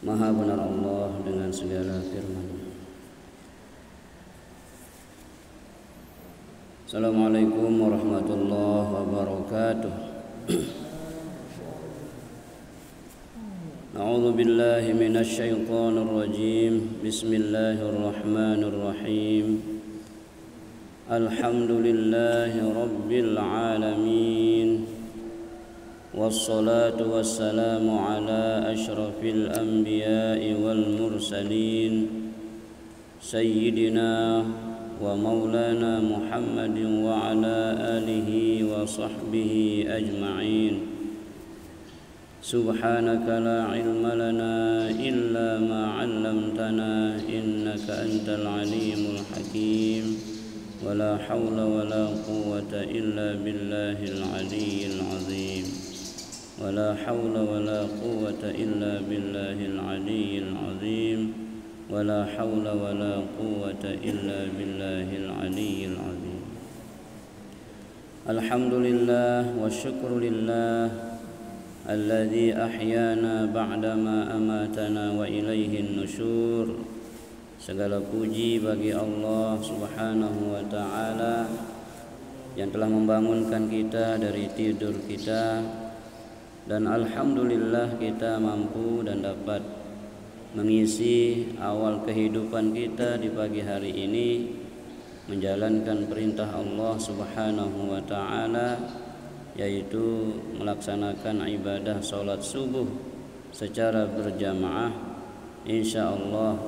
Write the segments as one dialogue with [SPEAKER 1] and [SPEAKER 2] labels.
[SPEAKER 1] Maha benar Allah dengan segala firman. Assalamualaikum warahmatullahi wabarakatuh. A'udzu billahi minasy syaithanir rajim. Bismillahirrahmanirrahim. Alhamdulillahi rabbil alamin. Wassalatu wassalamu ala asyrafil anbiya'i wal mursalin Sayyidina wa maulana Muhammadin wa ala alihi wa sahbihi ajma'in. Subhanaka la ilma lana illa ma 'allamtana innaka antal alimul hakim. Wa la hawla wa la quwwata illa billahil aliyyil azim. ولا حول ولا قوة إلا بالله العلي العظيم ولا حول ولا قوة إلا بالله العلي العظيم. الحمد لله والشكر لله الذي أحيانا بعدما أماتنا وإليه النشور. Segala puji bagi Allah Subhanahu wa Ta'ala yang telah membangunkan kita dari tidur kita, dan alhamdulillah kita mampu dan dapat mengisi awal kehidupan kita di pagi hari ini menjalankan perintah Allah Subhanahu wa Ta'ala, yaitu melaksanakan ibadah salat subuh secara berjamaah. Insyaallah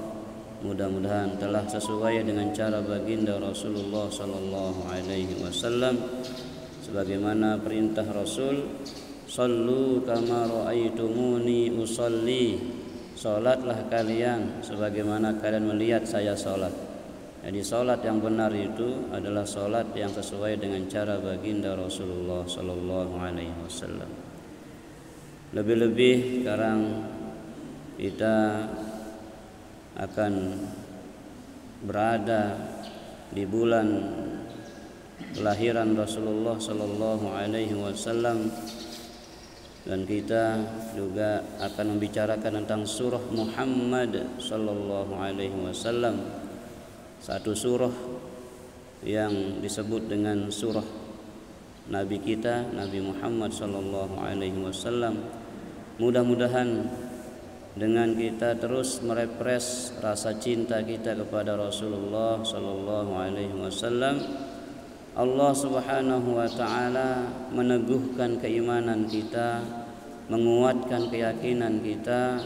[SPEAKER 1] mudah-mudahan telah sesuai dengan cara baginda Rasulullah sallallahu alaihi wasallam, sebagaimana perintah Rasul, sallu kama ra'aitumuni usalli, salatlah kalian sebagaimana kalian melihat saya salat. Jadi salat yang benar itu adalah salat yang sesuai dengan cara baginda Rasulullah sallallahu alaihi wasallam. Lebih-lebih sekarang kita akan berada di bulan kelahiran Rasulullah sallallahu alaihi wasallam, dan kita juga akan membicarakan tentang surah Muhammad sallallahu alaihi wasallam, satu surah yang disebut dengan surah Nabi kita, Nabi Muhammad sallallahu alaihi wasallam. Mudah-mudahan dengan kita terus merepres rasa cinta kita kepada Rasulullah sallallahu alaihi wasallam, Allah Subhanahu wa Ta'ala meneguhkan keimanan kita, menguatkan keyakinan kita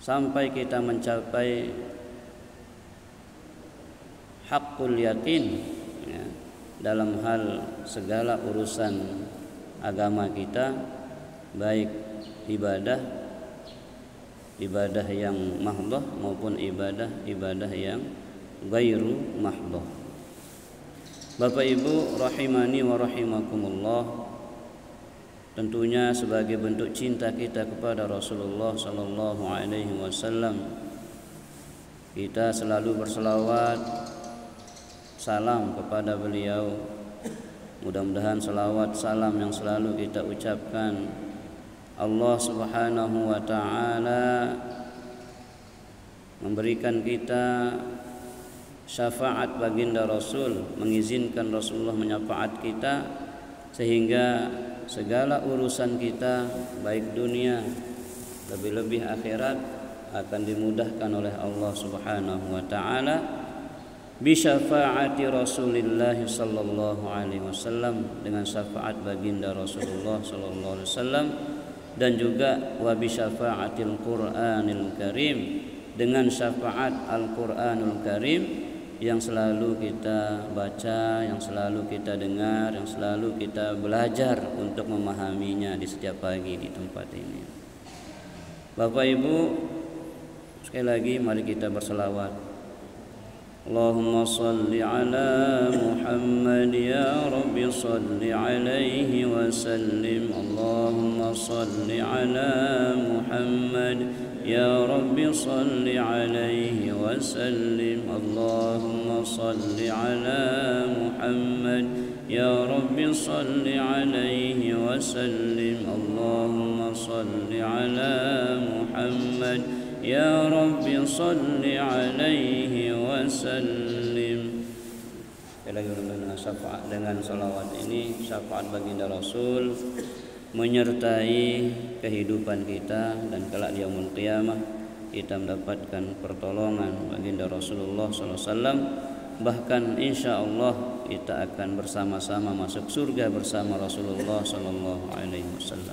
[SPEAKER 1] sampai kita mencapai haqqul yakin ya, dalam hal segala urusan agama kita, baik ibadah yang mahdhah maupun ibadah yang ghairu mahdhah. Bapak Ibu rahimani wa rahimakumullah, tentunya sebagai bentuk cinta kita kepada Rasulullah sallallahu alaihi wasallam, kita selalu berselawat salam kepada beliau. Mudah-mudahan selawat salam yang selalu kita ucapkan, Allah Subhanahu wa Ta'ala memberikan kita syafaat baginda Rasul, mengizinkan Rasulullah menyafaat kita, sehingga segala urusan kita baik dunia lebih-lebih akhirat akan dimudahkan oleh Allah Subhanahu wa Ta'ala bi syafaati Rasulillah sallallahu alaihi wasallam, dengan syafaat baginda Rasulullah sallallahu alaihi wasallam, dan juga wa bi syafaatil Qur'anil Karim, dengan syafaat Al-Qur'anul Karim yang selalu kita baca, yang selalu kita dengar, yang selalu kita belajar untuk memahaminya di setiap pagi di tempat ini. Bapak Ibu, sekali lagi mari kita berselawat. Allahumma salli ala Muhammad ya Rabbi salli alaihi wa sallim. Allahumma salli ala Muhammad يا رب صل عليه وسلم. اللهم صل على محمد يا رب صل عليه وسلم. اللهم صل على محمد يا رب صل عليه وسلم. Dengan syafaat, dengan salawat ini syafaat baginda Rasul menyertai kehidupan kita, dan kelak di yaumul qiyamah kita mendapatkan pertolongan baginda Rasulullah SAW. Bahkan insya Allah kita akan bersama-sama masuk surga bersama Rasulullah SAW.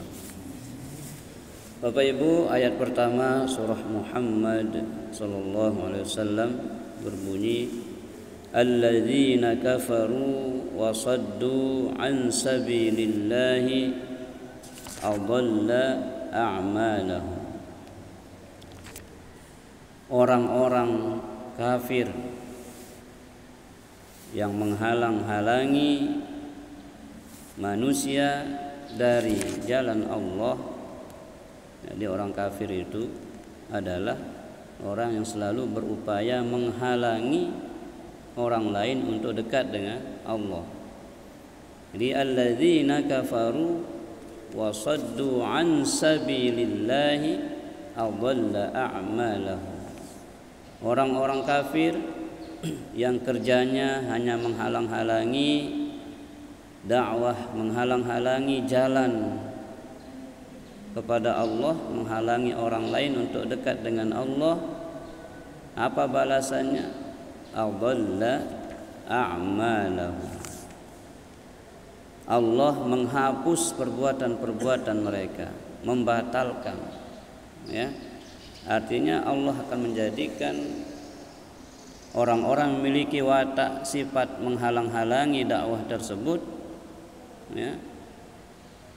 [SPEAKER 1] Bapak Ibu, ayat pertama surah Muhammad SAW berbunyi, alladzina kafaru wa saddu an sabilillahi adalla a'malahum. Orang-orang kafir yang menghalang-halangi manusia dari jalan Allah. Jadi orang kafir itu adalah orang yang selalu berupaya menghalangi orang lain untuk dekat dengan Allah. Jadi alladzina kafaru wa saddu an sabilillahi adalla a'malahum. Orang-orang kafir yang kerjanya hanya menghalang-halangi dakwah, menghalang-halangi jalan kepada Allah, menghalangi orang lain untuk dekat dengan Allah. Apa balasannya? Adalla a'malahum. Allah menghapus perbuatan-perbuatan mereka, membatalkan, ya. Artinya Allah akan menjadikan orang-orang memiliki watak sifat menghalang-halangi dakwah tersebut, ya,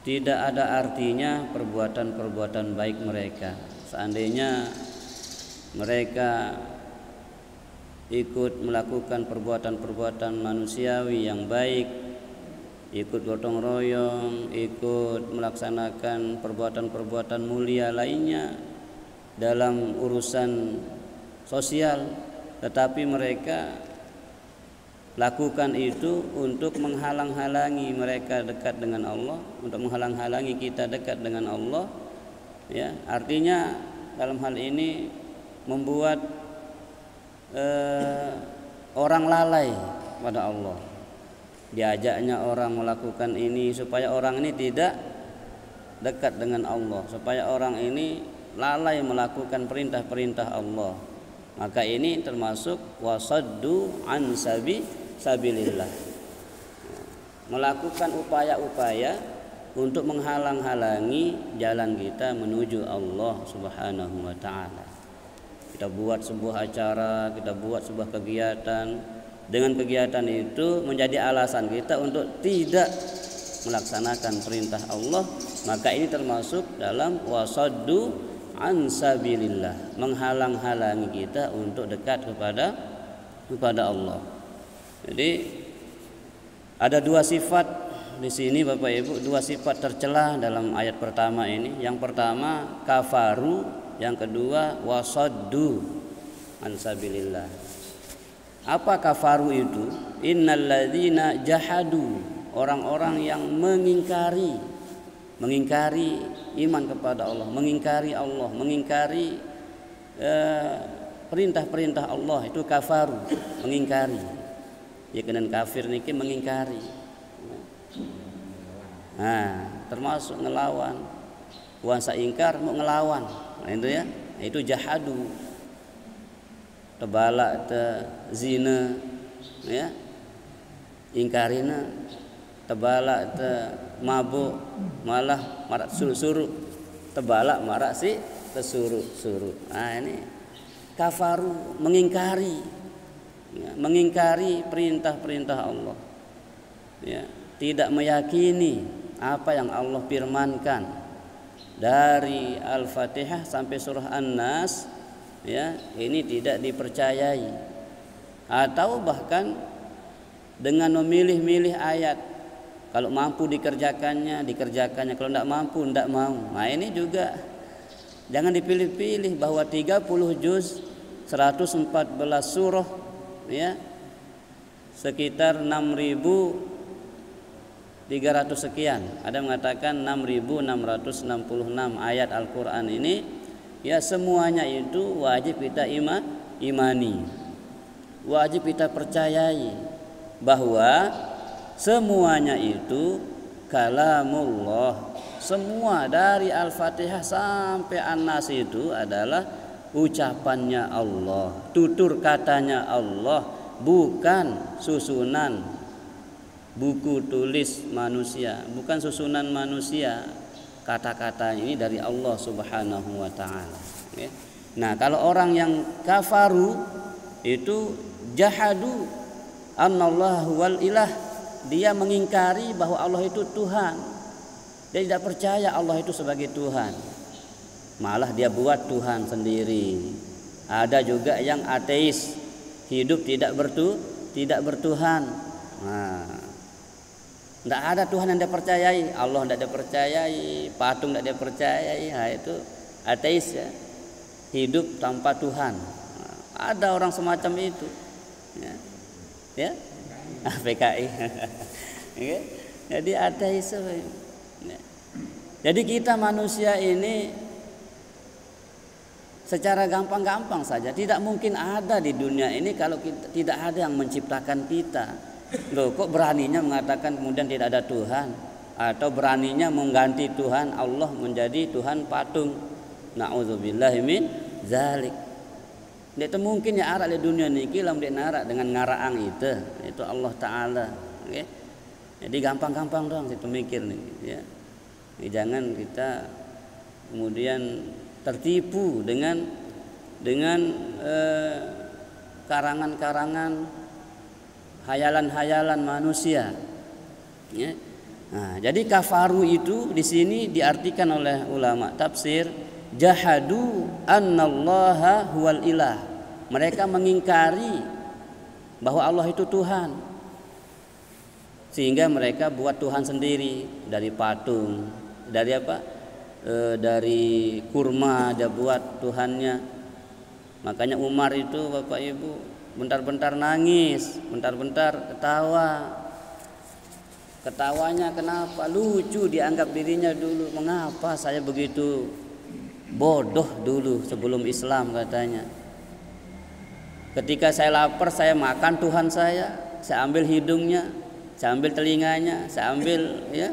[SPEAKER 1] tidak ada artinya perbuatan-perbuatan baik mereka. Seandainya mereka ikut melakukan perbuatan-perbuatan manusiawi yang baik, ikut gotong royong, ikut melaksanakan perbuatan-perbuatan mulia lainnya dalam urusan sosial, tetapi mereka lakukan itu untuk menghalang-halangi mereka dekat dengan Allah, untuk menghalang-halangi kita dekat dengan Allah, ya. Artinya dalam hal ini membuat orang lalai pada Allah. Diajaknya orang melakukan ini supaya orang ini tidak dekat dengan Allah, supaya orang ini lalai melakukan perintah-perintah Allah. Maka ini termasuk wasaddu an sabilillah, melakukan upaya-upaya untuk menghalang-halangi jalan kita menuju Allah Subhanahu wa ta'ala. Kita buat sebuah acara, kita buat sebuah kegiatan, dengan kegiatan itu menjadi alasan kita untuk tidak melaksanakan perintah Allah, maka ini termasuk dalam wasaddu an sabilillah, menghalang-halangi kita untuk dekat kepada Allah. Jadi ada dua sifat di sini Bapak Ibu, dua sifat tercela dalam ayat pertama ini. Yang pertama kafaru, yang kedua wasaddu an sabilillah. Apa kafaru itu? Innalladzina jahadu, orang-orang yang mengingkari iman kepada Allah, mengingkari Allah, mengingkari perintah-perintah Allah, itu kafaru, mengingkari. Ya kenan kafir niki mengingkari. Nah, termasuk ngelawan. Puasa ingkar mau ngelawan. Nah, itu ya. Itu jahadu. Tebalak te zina, ya. Ingkarina tebalak te mabuk, malah marak suruh-suruh. Tebalak marak si tesuruh-suruh. Nah, ini kafaru, mengingkari, ya, mengingkari perintah-perintah Allah, ya, tidak meyakini apa yang Allah firmankan dari Al-Fatihah sampai surah An-Nas, ya, ini tidak dipercayai, atau bahkan dengan memilih-milih ayat, kalau mampu dikerjakannya, kalau tidak mampu tidak mau. Nah, ini juga jangan dipilih-pilih, bahwa 30 juz 114 surah, ya, sekitar 6.300 sekian. Ada mengatakan 6.666 ayat Al-Quran ini ya semuanya itu wajib kita imani, wajib kita percayai bahwa semuanya itu kalamullah. Semua dari Al-Fatihah sampai An-Nas itu adalah ucapannya Allah, tutur katanya Allah, bukan susunan buku tulis manusia, bukan susunan manusia. Kata-kata ini dari Allah Subhanahu wa taala. Nah, kalau orang yang kafaru itu jahadu annallahu wal ilah, dia mengingkari bahwa Allah itu Tuhan. Dia tidak percaya Allah itu sebagai Tuhan. Malah dia buat Tuhan sendiri. Ada juga yang ateis, hidup tidak bertuhan. Nah, tidak ada Tuhan yang dia percayai, Allah tidak dia percayai, patung tidak dia percayai. Nah, itu ateis ya. Hidup tanpa Tuhan. Nah, ada orang semacam itu. Ya. PKI. Jadi ateis. Jadi kita manusia ini secara gampang-gampang saja tidak mungkin ada di dunia ini kalau kita, tidak ada yang menciptakan kita. Loh, kok beraninya mengatakan kemudian tidak ada Tuhan, atau beraninya mengganti Tuhan Allah menjadi Tuhan patung? Na'udzubillahi min zalik. Itu mungkin ya arah di dunia niki lamun narak dengan ngaraang itu Allah taala. Okay? Jadi gampang-gampang dong kita mikir nih ya. Jangan kita kemudian tertipu dengan karangan-karangan, hayalan-hayalan manusia. Ya. Nah, jadi kafaru itu di sini diartikan oleh ulama tafsir jahadu annallaha huwal ilah. Mereka mengingkari bahwa Allah itu Tuhan, sehingga mereka buat Tuhan sendiri dari patung, dari apa? Dari kurma dia buat Tuhannya. Makanya Umar itu Bapak Ibu bentar-bentar nangis, bentar-bentar ketawa. Ketawanya kenapa? Lucu, dianggap dirinya dulu. Mengapa saya begitu bodoh dulu sebelum Islam katanya. Ketika saya lapar saya makan Tuhan saya ambil hidungnya, saya ambil telinganya, saya ambil ya.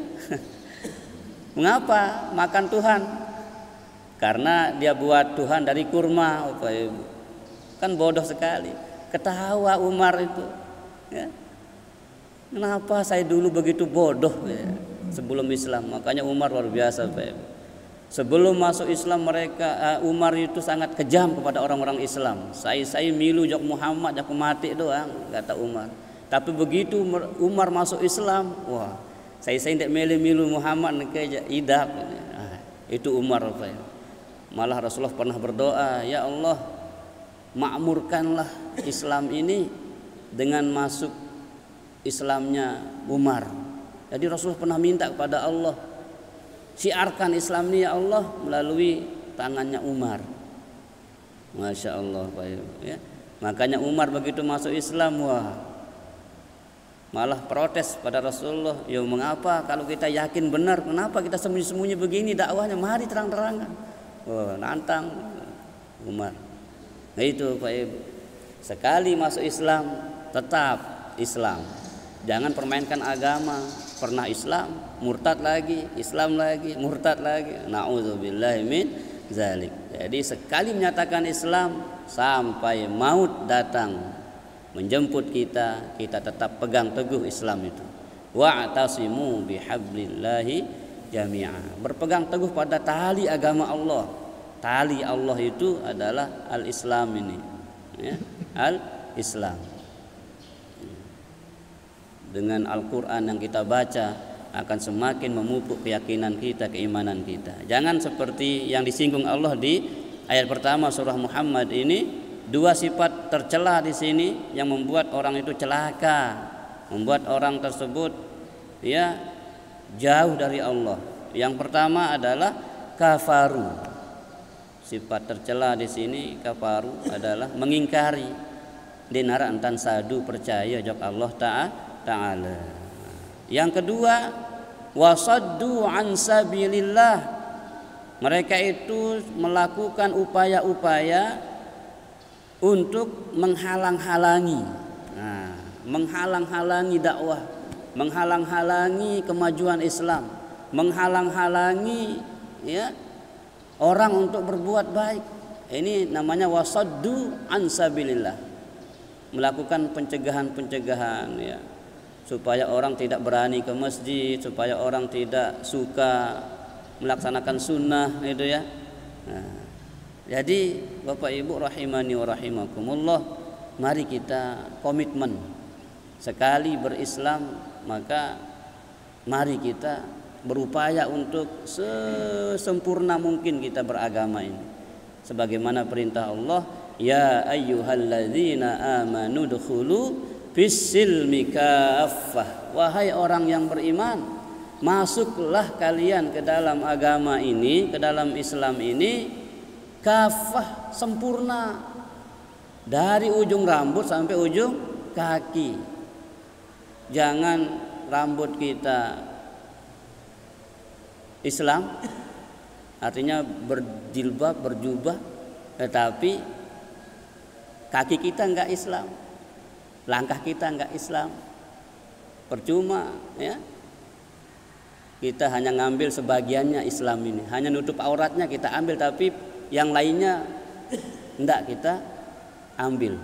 [SPEAKER 1] Mengapa makan Tuhan? Karena dia buat Tuhan dari kurma, Bapak Ibu. Kan bodoh sekali. Ketawa Umar itu. Ya. Kenapa saya dulu begitu bodoh ya, sebelum Islam? Makanya Umar luar biasa, Bapak Ibu. Sebelum masuk Islam Umar itu sangat kejam kepada orang-orang Islam. Saya milu jok Muhammad jak mati doang, kata Umar. Tapi begitu Umar masuk Islam, wah, saya tidak milu Muhammad kayak idap. Itu Umar apa ya? Malah Rasulullah pernah berdoa, ya Allah, makmurkanlah Islam ini dengan masuk Islamnya Umar. Jadi Rasulullah pernah minta kepada Allah, siarkan Islam ini ya Allah melalui tangannya Umar. Masya Allah, Pak ya. Makanya Umar begitu masuk Islam, wah, malah protes pada Rasulullah, ya mengapa kalau kita yakin benar, kenapa kita sembunyi-sembunyi begini dakwahnya, mari terang-terangan. Oh, nantang Umar. Nah itu Pak Ibu, sekali masuk Islam tetap Islam, jangan permainkan agama. Pernah Islam, murtad lagi, Islam lagi, murtad lagi. Na'udzubillahi min zalik. Jadi sekali menyatakan Islam sampai maut datang menjemput kita, kita tetap pegang teguh Islam itu. Wa'tasimu bihablillahi jami'a. Berpegang teguh pada tali agama Allah. Tali Allah itu adalah al-Islam ini. Ya, al-Islam. Dengan Al-Quran yang kita baca akan semakin memupuk keyakinan kita, keimanan kita. Jangan seperti yang disinggung Allah di ayat pertama surah Muhammad ini, dua sifat tercela di sini yang membuat orang itu celaka, membuat orang tersebut ya jauh dari Allah. Yang pertama adalah kafaru. Sifat tercela di sini kafaru adalah mengingkari. Dinara antan sadu percaya jok Allah Ta'ala. Yang kedua, wasaddu an sabilillah, Mereka itu melakukan upaya-upaya untuk menghalang-halangi, menghalang-halangi dakwah, menghalang-halangi kemajuan Islam, menghalang-halangi ya orang untuk berbuat baik. Ini namanya wasaddu an sabilillah, melakukan pencegahan-pencegahan ya, supaya orang tidak berani ke masjid, supaya orang tidak suka melaksanakan sunnah itu ya. Jadi Bapak Ibu rahimani wa rahimakumullah, mari kita komitmen sekali berislam, maka mari kita berupaya untuk sesempurna mungkin kita beragama ini sebagaimana perintah Allah, ya ayyuhalladzina amanu dkhulu fis-silmi kaffah, wahai orang yang beriman, masuklah kalian ke dalam agama ini, ke dalam Islam ini kafah, sempurna, dari ujung rambut sampai ujung kaki. Jangan rambut kita Islam, artinya berjilbab, berjubah, tetapi kaki kita enggak Islam, langkah kita enggak Islam, percuma ya. Kita hanya ngambil sebagiannya Islam ini, hanya nutup auratnya kita ambil, tapi yang lainnya enggak kita ambil.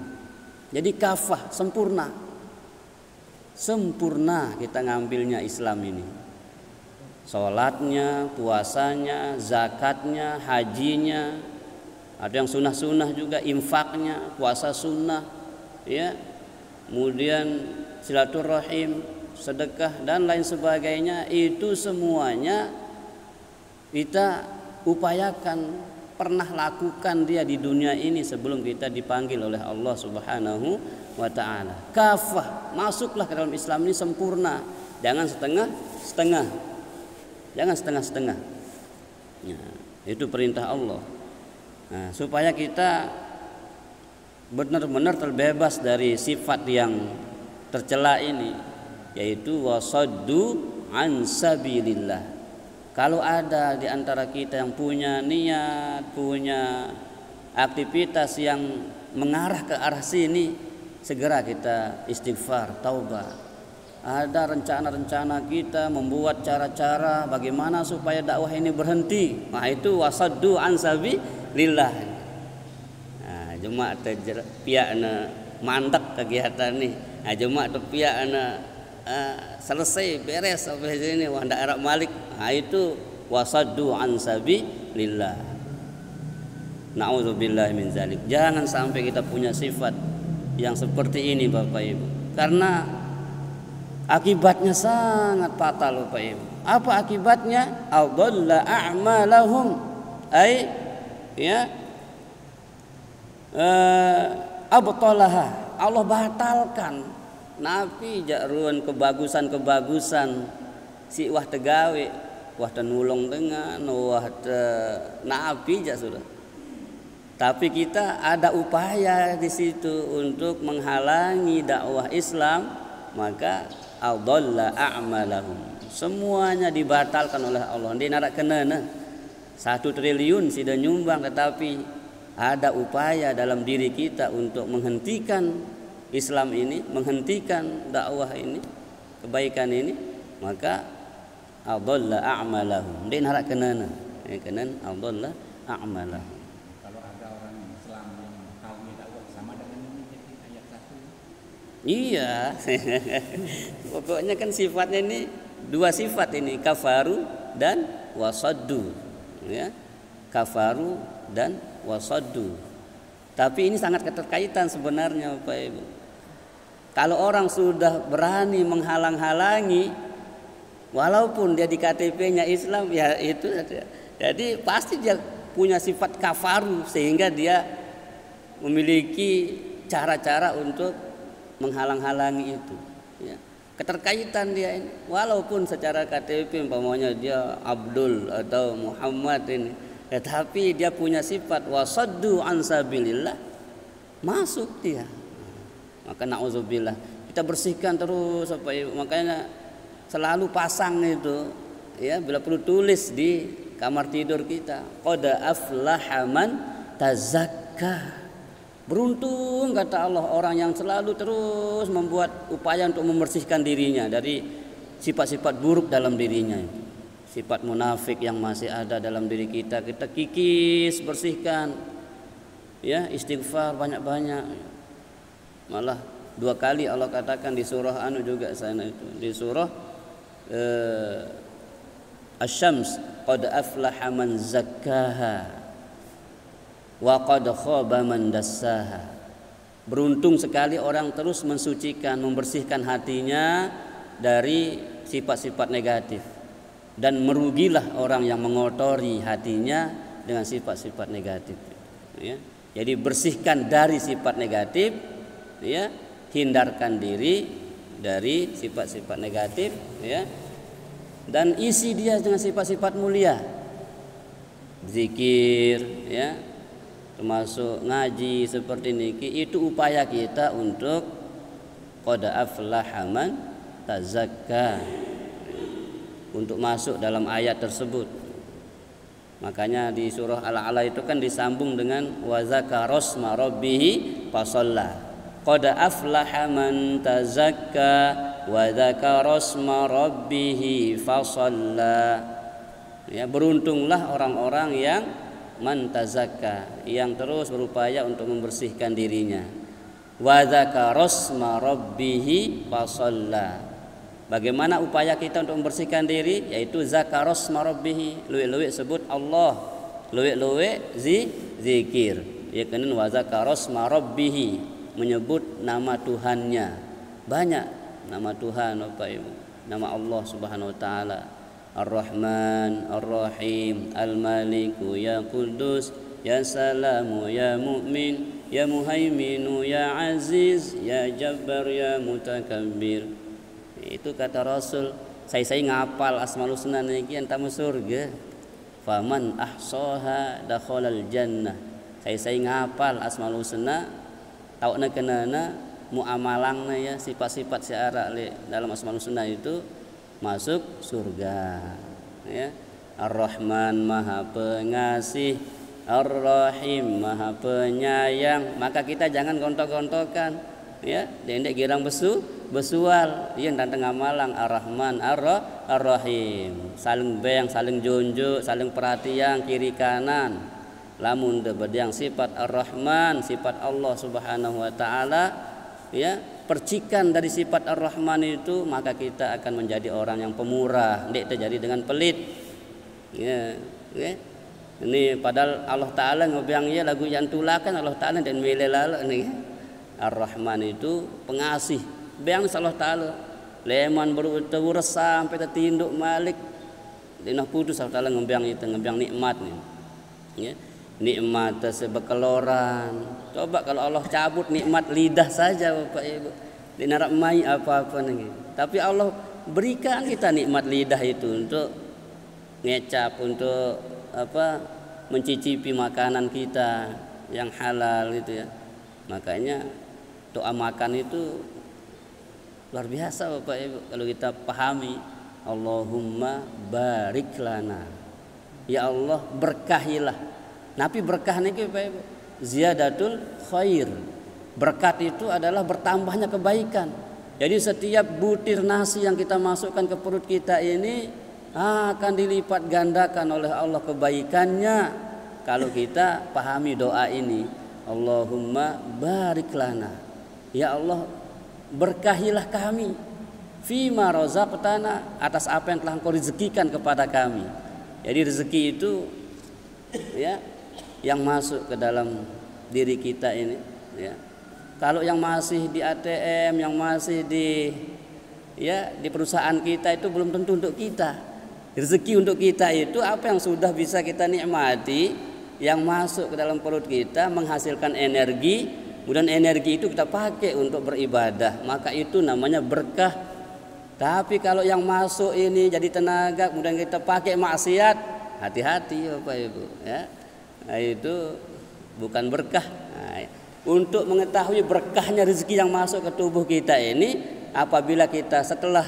[SPEAKER 1] Jadi kafah, sempurna, sempurna kita ngambilnya Islam ini. Sholatnya, puasanya, zakatnya, hajinya, ada yang sunnah-sunnah juga, infaknya, puasa sunnah, ya, kemudian silaturahim, sedekah dan lain sebagainya, itu semuanya kita upayakan, pernah lakukan dia di dunia ini sebelum kita dipanggil oleh Allah Subhanahu wa ta'ala. Kafah, masuklah ke dalam Islam ini sempurna, jangan setengah-setengah, jangan setengah-setengah. Nah, itu perintah Allah. Nah, supaya kita benar-benar terbebas dari sifat yang tercela ini, yaitu wasaddu an sabilillah. Kalau ada di antara kita yang punya niat, punya aktivitas yang mengarah ke arah sini, segera kita istighfar, taubat. Ada rencana-rencana kita membuat cara-cara bagaimana supaya dakwah ini berhenti. Nah, itu wasaddu an sabilillah. Nah, jemaah piakna mantek kegiatan nih. Nah, jemaah piakna selesai beres sampai sini wah ndak arab malik. Nah, itu wasaddu an sabilillah. Nauzubillahi min zalik. Jangan sampai kita punya sifat yang seperti ini Bapak Ibu, karena akibatnya sangat fatal Bapak Ibu. Apa akibatnya? Adalla a'malahum, ai ya abtalaha, Allah batalkan napi jakruan kebagusan-kebagusan si wah tegawe, wah tenulung dengan wah napi jak sudah. Tapi kita ada upaya di situ untuk menghalangi dakwah Islam, maka adalla a'malahum, semuanya dibatalkan oleh Allah. Dia narak kenana 1 triliun sudah nyumbang, tetapi ada upaya dalam diri kita untuk menghentikan Islam ini, menghentikan dakwah ini, kebaikan ini, maka adalla a'malahum. Dia narak kenana, kenan adalla a'malahum.
[SPEAKER 2] Kalau ada orang Islam yang halangi dakwah, sama dengan ini ayat 1.
[SPEAKER 1] Iya. Pokoknya kan sifatnya ini dua sifat ini, kafaru dan wasaddu, ya. Kafaru dan wasaddu. Tapi ini sangat keterkaitan sebenarnya Bapak Ibu. Kalau orang sudah berani menghalang-halangi, walaupun dia di KTP-nya Islam, ya itu, jadi pasti dia punya sifat kafaru, sehingga dia memiliki cara-cara untuk menghalang-halangi itu. Ya. Keterkaitan dia ini, walaupun secara KTP umpamanya dia Abdul atau Muhammad ini, tetapi dia punya sifat wasaddu an sabilillah, masuk dia. Maka nauzubillah, kita bersihkan terus apa ya, makanya selalu pasang itu ya, bila perlu tulis di kamar tidur kita. Qad aflaha man tazakka. Beruntung kata Allah orang yang selalu terus membuat upaya untuk membersihkan dirinya dari sifat-sifat buruk dalam dirinya. Sifat munafik yang masih ada dalam diri kita, kita kikis bersihkan. Ya, istighfar banyak-banyak. Malah 2 kali Allah katakan di surah anu juga sana itu, di surah Asy-Syams, qad aflaha man zakkaha wa qad khaba man dassaha. Beruntung sekali orang terus mensucikan, membersihkan hatinya dari sifat-sifat negatif, dan merugilah orang yang mengotori hatinya dengan sifat-sifat negatif. Ya. Jadi bersihkan dari sifat negatif, ya, hindarkan diri dari sifat-sifat negatif, ya, dan isi dia dengan sifat-sifat mulia, zikir, ya, termasuk ngaji seperti ini. Itu upaya kita untuk qad aflaha man tazakka, untuk masuk dalam ayat tersebut. Makanya di surah Al-A'la itu kan disambung dengan wa zakarasma rabbihi fasalla. Qad aflaha man tazakka wa zakarasma rabbihi fasalla. Ya, beruntunglah orang-orang yang man tazakka, yang terus berupaya untuk membersihkan dirinya. Wa zakarasma rabbihi fasalla. Bagaimana upaya kita untuk membersihkan diri? Yaitu zakarasma rabbihi, luwe-luwe sebut Allah, luwe-luwe zikir. Ya kan, wa zakarasma rabbihi, menyebut nama Tuhannya. Banyak nama Tuhan Bapak Ibu. Nama Allah Subhanahu wa taala. Ar-Rahman, Ar-Rahim, Al-Maliku, Ya Qudus, Ya Salamu, Ya Mu'min, Ya Muhaiminu, Ya Aziz, Ya Jabbar, Ya Mutakabbir. Itu kata Rasul, saya ngapal Asmaul Husna niki entamu surga. Faman ahsaha dakhalal jannah. Saya ngapal Asmaul Husna, taukna kenana muamalangna, ya, sifat-sifat syara dalam Asmaul Husna itu masuk surga. Ya. Ar-Rahman Maha Pengasih, Ar-Rahim Maha Penyayang. Maka kita jangan gontok-gontokan, ya, dendek girang besual, yang tentang amalang Ar-Rahman Ar-Rahim, saling beng, saling junjuk, saling perhatian kiri kanan. Lamun debediang sifat Ar-Rahman, sifat Allah Subhanahu wa taala, ya, percikan dari sifat Ar-Rahman itu, maka kita akan menjadi orang yang pemurah, tidak terjadi dengan pelit. Ya, ya. Ini padahal Allah taala ngobiangnya lagu yang tulakan Allah taala dan melelala nih. Ar-Rahman itu pengasih. Beang Allah taala leman berutawur sampai tertinduk malik dinah putus Allah taala ngembiang itu, ngembiang nikmat nih. Ya. Nikmat sebekeloran. Coba kalau Allah cabut nikmat lidah saja Bapak Ibu, dinarak mai apa-apa nih. Tapi Allah berikan kita nikmat lidah itu untuk ngecap, untuk apa, mencicipi makanan kita yang halal itu, ya. Makanya doa makan itu luar biasa Bapak Ibu kalau kita pahami. Allahumma barik lana, ya Allah berkahilah. Nabi berkah niki Bapak Ibu ziyadatul khair. Berkat itu adalah bertambahnya kebaikan. Jadi setiap butir nasi yang kita masukkan ke perut kita ini akan dilipat gandakan oleh Allah kebaikannya kalau kita pahami doa ini. Allahumma barik lana, ya Allah berkahilah kami, fima razaqtana, atas apa yang telah Engkau rezekikan kepada kami. Jadi rezeki itu, ya, yang masuk ke dalam diri kita ini, ya. Kalau yang masih di ATM, yang masih di, ya, di perusahaan kita itu belum tentu untuk kita. Rezeki untuk kita itu apa yang sudah bisa kita nikmati, yang masuk ke dalam perut kita menghasilkan energi, kemudian energi itu kita pakai untuk beribadah, maka itu namanya berkah. Tapi kalau yang masuk ini jadi tenaga kemudian kita pakai maksiat, hati-hati Bapak Ibu, ya. Nah, itu bukan berkah. Nah, untuk mengetahui berkahnya rezeki yang masuk ke tubuh kita ini, apabila kita setelah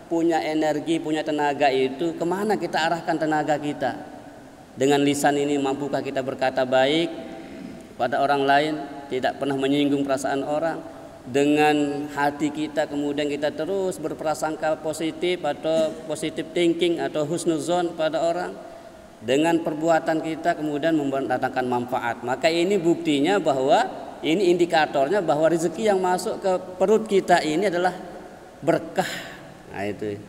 [SPEAKER 1] punya energi, punya tenaga itu, kemana kita arahkan tenaga kita? Dengan lisan ini mampukah kita berkata baik pada orang lain, tidak pernah menyinggung perasaan orang? Dengan hati kita kemudian kita terus berprasangka positif atau positive thinking atau husnuzon pada orang. Dengan perbuatan kita kemudian mendatangkan manfaat. Maka ini buktinya bahwa ini indikatornya bahwa rezeki yang masuk ke perut kita ini adalah berkah. Nah itu.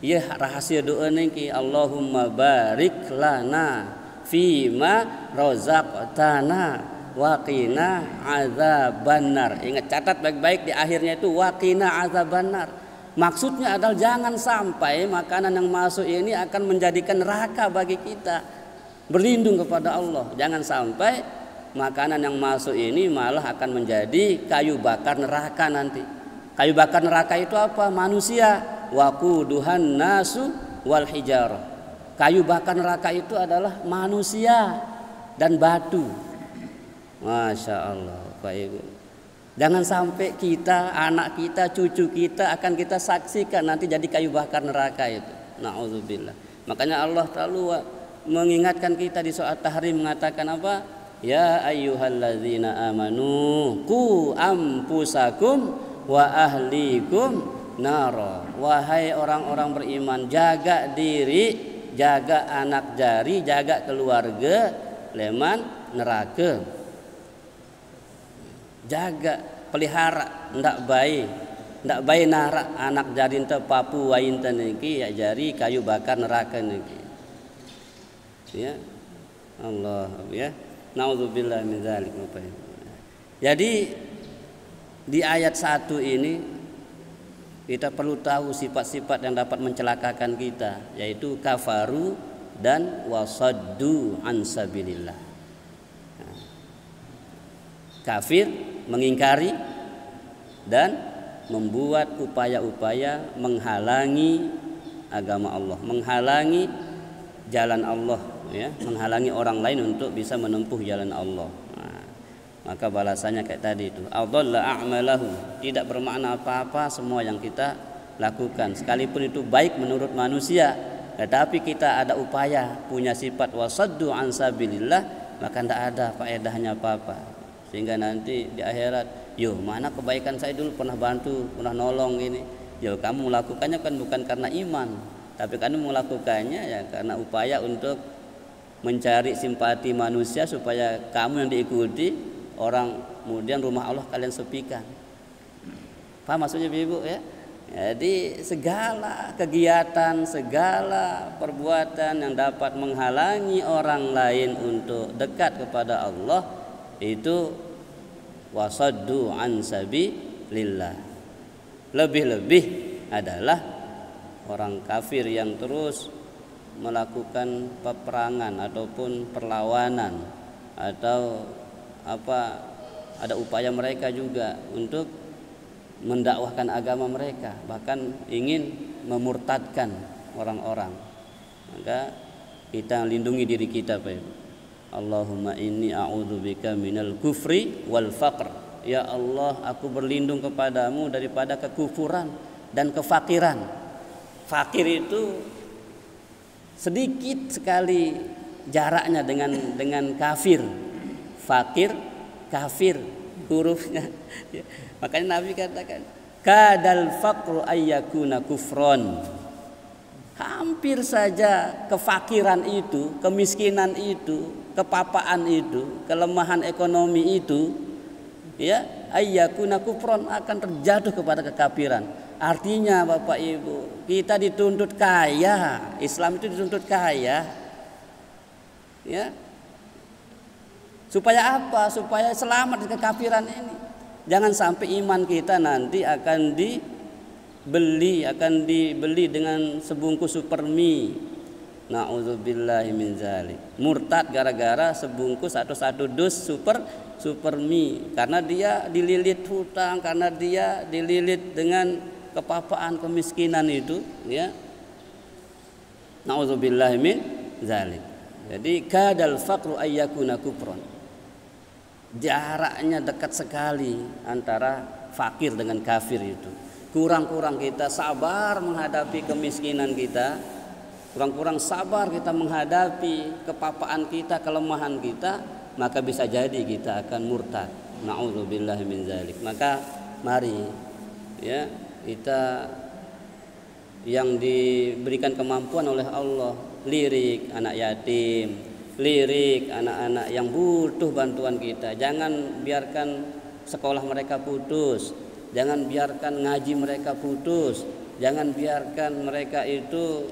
[SPEAKER 1] Ya rahasia doa niki, Allahumma barik lana fima razaqtana wa qina azabannar. Ingat, catat baik-baik di akhirnya itu wa qina azabannar. Maksudnya adalah jangan sampai makanan yang masuk ini akan menjadikan neraka bagi kita. Berlindung kepada Allah. Jangan sampai makanan yang masuk ini malah akan menjadi kayu bakar neraka nanti. Kayu bakar neraka itu apa? Manusia. Waquduhan nasu wal hijarah. Kayu bakar neraka itu adalah manusia dan batu. Masya Allah, Pak Ibu. Jangan sampai kita, anak kita, cucu kita akan kita saksikan nanti jadi kayu bakar neraka itu. Na'udzubillah. Makanya Allah terlalu mengingatkan kita di surat Tahrim mengatakan apa? Ya ayyuhalladzina amanu qu anfusakum wa ahlikum nara. Wahai orang-orang beriman, jaga diri, jaga anak jari, jaga keluarga leman neraka. Jaga, pelihara, ndak baik nara anak jari ente papu wain niki ya jari kayu bakar neraka niki. Ya. Allah ya. Nauzubillah min dzalik. Jadi di ayat 1 ini kita perlu tahu sifat-sifat yang dapat mencelakakan kita, yaitu kafaru dan wasaddu an sabilillah. Kafir, mengingkari dan membuat upaya-upaya menghalangi agama Allah, menghalangi jalan Allah, ya, menghalangi orang lain untuk bisa menempuh jalan Allah. Maka balasannya kayak tadi itu, adalla a'malahum, tidak bermakna apa-apa semua yang kita lakukan, sekalipun itu baik menurut manusia, tetapi kita ada upaya, punya sifat wasaddu an sabilillah, maka tidak ada faedahnya apa-apa. Sehingga nanti di akhirat, yo mana kebaikan saya dulu pernah bantu, pernah nolong ini. Yo kamu melakukannya kan bukan karena iman, tapi kamu melakukannya ya karena upaya untuk mencari simpati manusia supaya kamu yang diikuti. Orang kemudian rumah Allah kalian sepikan. Paham maksudnya Ibu ya? Jadi segala kegiatan, segala perbuatan yang dapat menghalangi orang lain untuk dekat kepada Allah itu wasaddu an sabilillah. Lebih-lebih adalah orang kafir yang terus melakukan peperangan ataupun perlawanan atau ada upaya mereka juga untuk mendakwahkan agama mereka, bahkan ingin memurtadkan orang-orang. Maka kita lindungi diri kita, Pak. Allahumma inni a'udzubika minal kufri wal faqr. Ya Allah, aku berlindung kepadamu daripada kekufuran dan kefakiran. Fakir itu sedikit sekali jaraknya dengan kafir. Fakir, kafir, hurufnya. Makanya Nabi katakan, kadal faqru ayyakuna kufron. Hampir saja kefakiran itu, kemiskinan itu, kepapaan itu, kelemahan ekonomi itu, ya, ayyakuna kufron, akan terjatuh kepada kekafiran. Artinya Bapak Ibu, kita dituntut kaya, Islam itu dituntut kaya, ya. Supaya apa? Supaya selamat dari kekafiran ini. Jangan sampai iman kita nanti akan dibeli dengan sebungkus supermi. Na'udzubillahi min dzalik. Murtad gara-gara sebungkus atau satu dus supermi, karena dia dililit hutang, karena dia dililit dengan kepapaan kemiskinan itu, ya. Na'udzubillahi min dzalik. Jadi kadal faqru ayyakuna kufran. Jaraknya dekat sekali antara fakir dengan kafir itu. Kurang-kurang kita sabar menghadapi kemiskinan kita, kurang-kurang sabar kita menghadapi kepapaan kita, kelemahan kita, maka bisa jadi kita akan murtad. Na'udzubillah min dzalik. Maka mari ya kita yang diberikan kemampuan oleh Allah, lirik anak yatim, lirik anak-anak yang butuh bantuan kita. Jangan biarkan sekolah mereka putus, jangan biarkan ngaji mereka putus, jangan biarkan mereka itu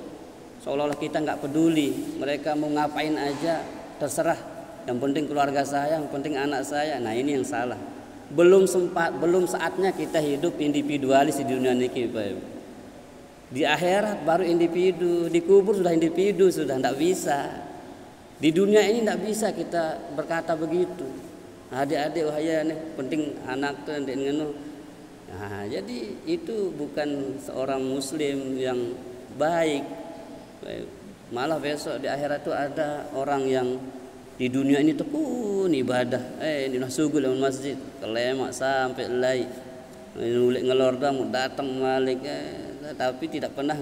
[SPEAKER 1] seolah-olah kita nggak peduli. Mereka mau ngapain aja terserah, yang penting keluarga saya, yang penting anak saya. Nah ini yang salah. Belum saatnya kita hidup individualis di dunia ini, Pak Ibu. Di akhirat baru individu, di kubur sudah individu, sudah tidak bisa. Di dunia ini tidak bisa kita berkata begitu. Adik-adik wahaya nih, penting anak tuh ngenu. Nah, jadi itu bukan seorang muslim yang baik. Malah besok di akhirat itu ada orang yang di dunia ini tekun ibadah, di nasugul dalam masjid, kelemak sampai lai, nulik ngelor dah, datang malik, tapi tidak pernah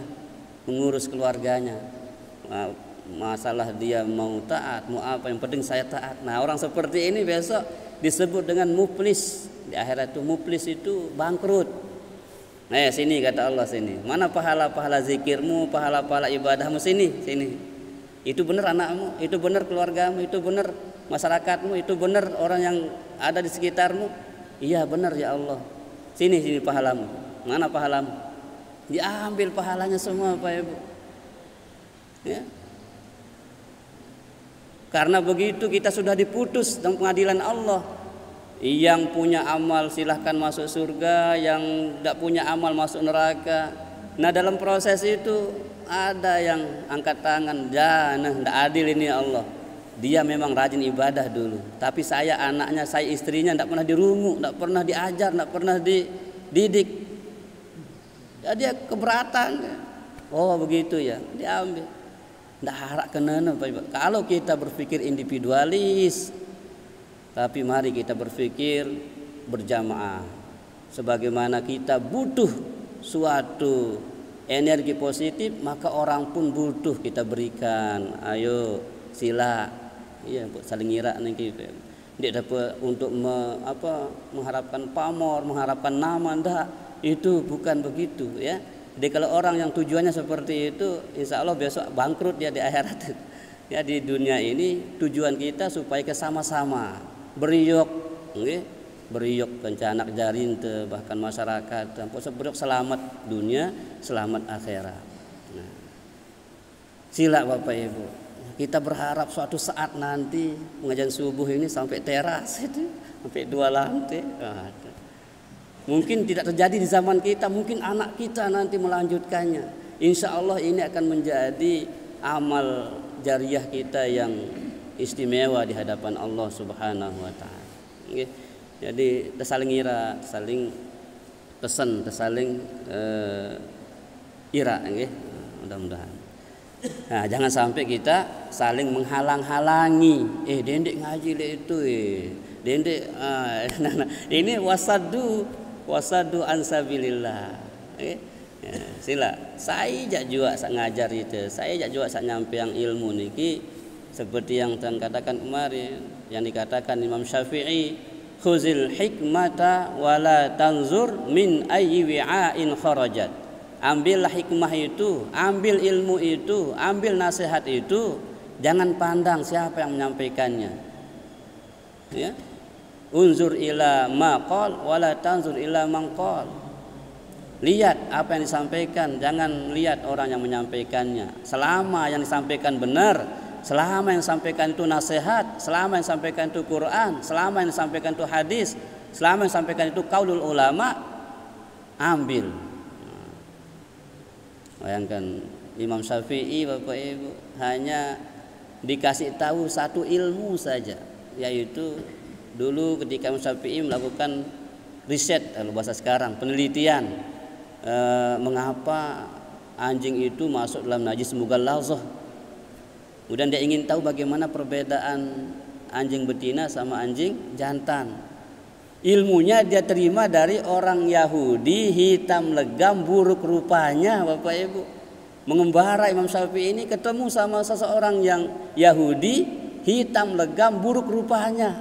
[SPEAKER 1] mengurus keluarganya. Masalah dia mau taat, mau apa, yang penting saya taat. Nah orang seperti ini besok disebut dengan muflis. Di akhirat itu muflis itu bangkrut. Nah sini kata Allah, sini mana pahala-pahala zikirmu, pahala-pahala ibadahmu, sini. Itu benar anakmu, itu benar keluargamu, itu benar masyarakatmu, itu benar orang yang ada di sekitarmu. Iya benar ya Allah. Sini pahalamu. Mana pahalamu? Diambil pahalanya semua Pak Ibu. Ya. Karena begitu kita sudah diputus dalam pengadilan Allah. Yang punya amal silahkan masuk surga, yang tidak punya amal masuk neraka. Nah dalam proses itu ada yang angkat tangan, jangan, tidak adil ini ya Allah. Dia memang rajin ibadah dulu, tapi saya anaknya, saya istrinya tidak pernah dirungu, tidak pernah diajar, tidak pernah dididik. Ya, dia keberatan. Oh begitu ya, diambil. Tidak harap kenana Pak Ibu. Kalau kita berpikir individualis, tapi mari kita berpikir berjamaah. Sebagaimana kita butuh suatu energi positif, maka orang pun butuh kita berikan. Ayo sila, iya saling ngira nih kita. Tidak dapat untuk mengharapkan pamor, mengharapkan nama, ndak. Itu bukan begitu ya. Jadi kalau orang yang tujuannya seperti itu, insya Allah besok bangkrut dia di akhirat. Ya di dunia ini tujuan kita supaya kesama-sama beriok, beriok kencanak jarinte, bahkan masyarakat, beriok selamat dunia, selamat akhirat. Nah, sila Bapak Ibu, kita berharap suatu saat nanti pengajian subuh ini sampai teras itu, sampai 2 lantai. Mungkin tidak terjadi di zaman kita, mungkin anak kita nanti melanjutkannya. Insya Allah ini akan menjadi amal jariah kita yang istimewa di hadapan Allah Subhanahu wa Ta'ala. Jadi saling ira, saling pesan, saling ira, mudah-mudahan. Nah, jangan sampai kita saling menghalang-halangi. Dendek ngaji le itu, dendek. Ini wasadu ansabilillah. Sila saya juga ngajar itu, saya juga nyampe yang ilmu niki seperti yang Tuhan katakan kemarin, yang dikatakan Imam Syafi'i, khuzil hikmata wala tanzur min ayyi wi'ain kharajat. Ambillah hikmah itu, ambil ilmu itu, ambil nasihat itu, jangan pandang siapa yang menyampaikannya. Ya. Unzur ila maqal wala tanzur ila mangqal. Lihat apa yang disampaikan, jangan lihat orang yang menyampaikannya. Selama yang disampaikan benar, selama yang disampaikan itu nasihat, selama yang disampaikan itu Quran, selama yang disampaikan itu hadis, selama yang disampaikan itu qaulul ulama, ambil. Bayangkan Imam Syafi'i Bapak Ibu hanya dikasih tahu satu ilmu saja, yaitu dulu ketika Imam Syafi'i melakukan riset, kalau bahasa sekarang penelitian, mengapa anjing itu masuk dalam najis mughalladhah. Kemudian dia ingin tahu bagaimana perbedaan anjing betina sama anjing jantan. Ilmunya dia terima dari orang Yahudi, hitam legam, buruk rupanya Bapak Ibu. mengembara Imam Syafi'i ini ketemu sama seseorang yang Yahudi, hitam legam, buruk rupanya.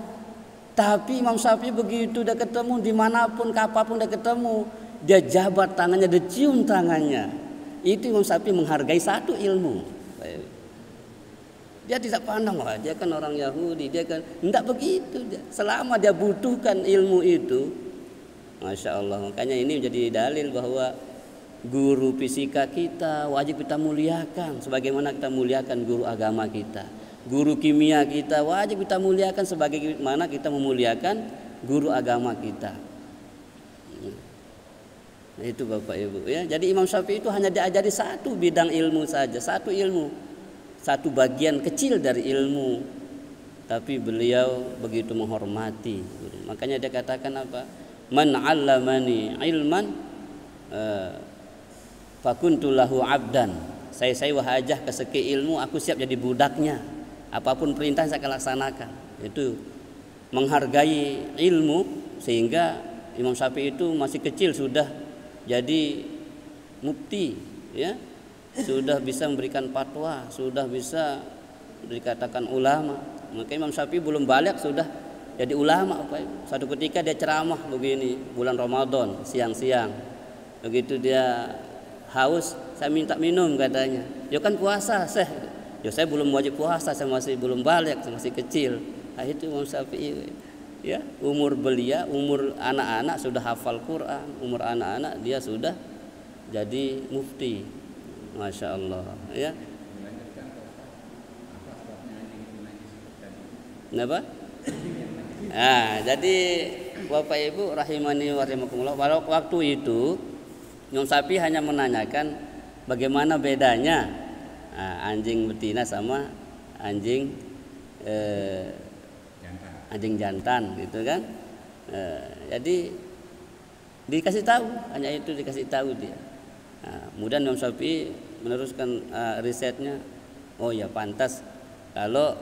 [SPEAKER 1] Tapi Imam Syafi'i begitu dia ketemu dimanapun, kapanpun dia ketemu, dia jabat tangannya, dia cium tangannya. Itu Imam Syafi'i menghargai satu ilmu. Dia tidak pandang, wah dia kan orang Yahudi, dia kan tidak begitu. Selama dia butuhkan ilmu itu, Masya Allah. Makanya ini menjadi dalil bahwa guru fisika kita wajib kita muliakan sebagaimana kita muliakan guru agama kita. Guru kimia kita wajib kita muliakan sebagaimana kita memuliakan guru agama kita. Nah, itu Bapak Ibu ya. Jadi Imam Syafi'i itu hanya diajari satu bidang ilmu saja, satu ilmu, satu bagian kecil dari ilmu. Tapi beliau begitu menghormati. Makanya dia katakan apa? Man 'allamani ilman fakuntu lahu 'abdan. Saya wahajah keseki ilmu, aku siap jadi budaknya. Apapun perintah saya akan laksanakan. Itu menghargai ilmu sehingga Imam Syafi'i itu masih kecil sudah jadi mufti ya. Sudah bisa memberikan fatwa, sudah bisa dikatakan ulama. Maka Imam Syafi'i belum balik sudah jadi ulama apa. Suatu ketika dia ceramah begini bulan Ramadan siang-siang. Begitu dia haus, saya minta minum katanya. Ya kan puasa, Syekh. Ya saya belum wajib puasa, saya masih belum balik, saya masih kecil. Nah, itu Imam Syafi'i. Ya, umur belia, umur anak-anak sudah hafal Quran, umur anak-anak dia sudah jadi mufti. Masya Allah. Ya. Kenapa? Nah, jadi Bapak Ibu rahimani wa rahimakumullah, waktu itu Imam Syafi'i hanya menanyakan bagaimana bedanya anjing betina sama anjing anjing jantan gitu kan. Jadi dikasih tahu, hanya itu dikasih tahu dia. Kemudian Imam Syafi'i meneruskan risetnya. Oh ya pantas kalau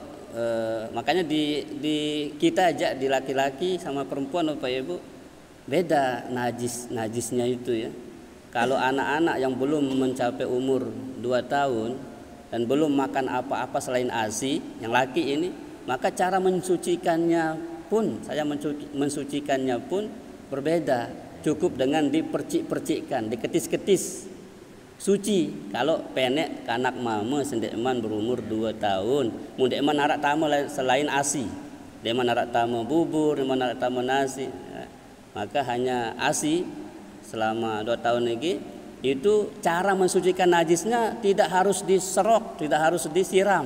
[SPEAKER 1] makanya di kita aja di laki-laki sama perempuan Bapak Ibu beda najisnya itu ya. Kalau anak-anak yang belum mencapai umur 2 tahun dan belum makan apa-apa selain ASI, yang laki ini, maka cara mensucikannya pun, mensucikannya pun berbeda. Cukup dengan dipercik-percikkan, diketis-ketis. Suci. Kalau penek kanak mama sendekman berumur 2 tahun, mundekman narak tamu selain ASI. Deman narak tamu bubur, deman narak tamu nasi. Maka hanya ASI selama 2 tahun lagi. Itu cara mensucikan najisnya tidak harus diserok, tidak harus disiram,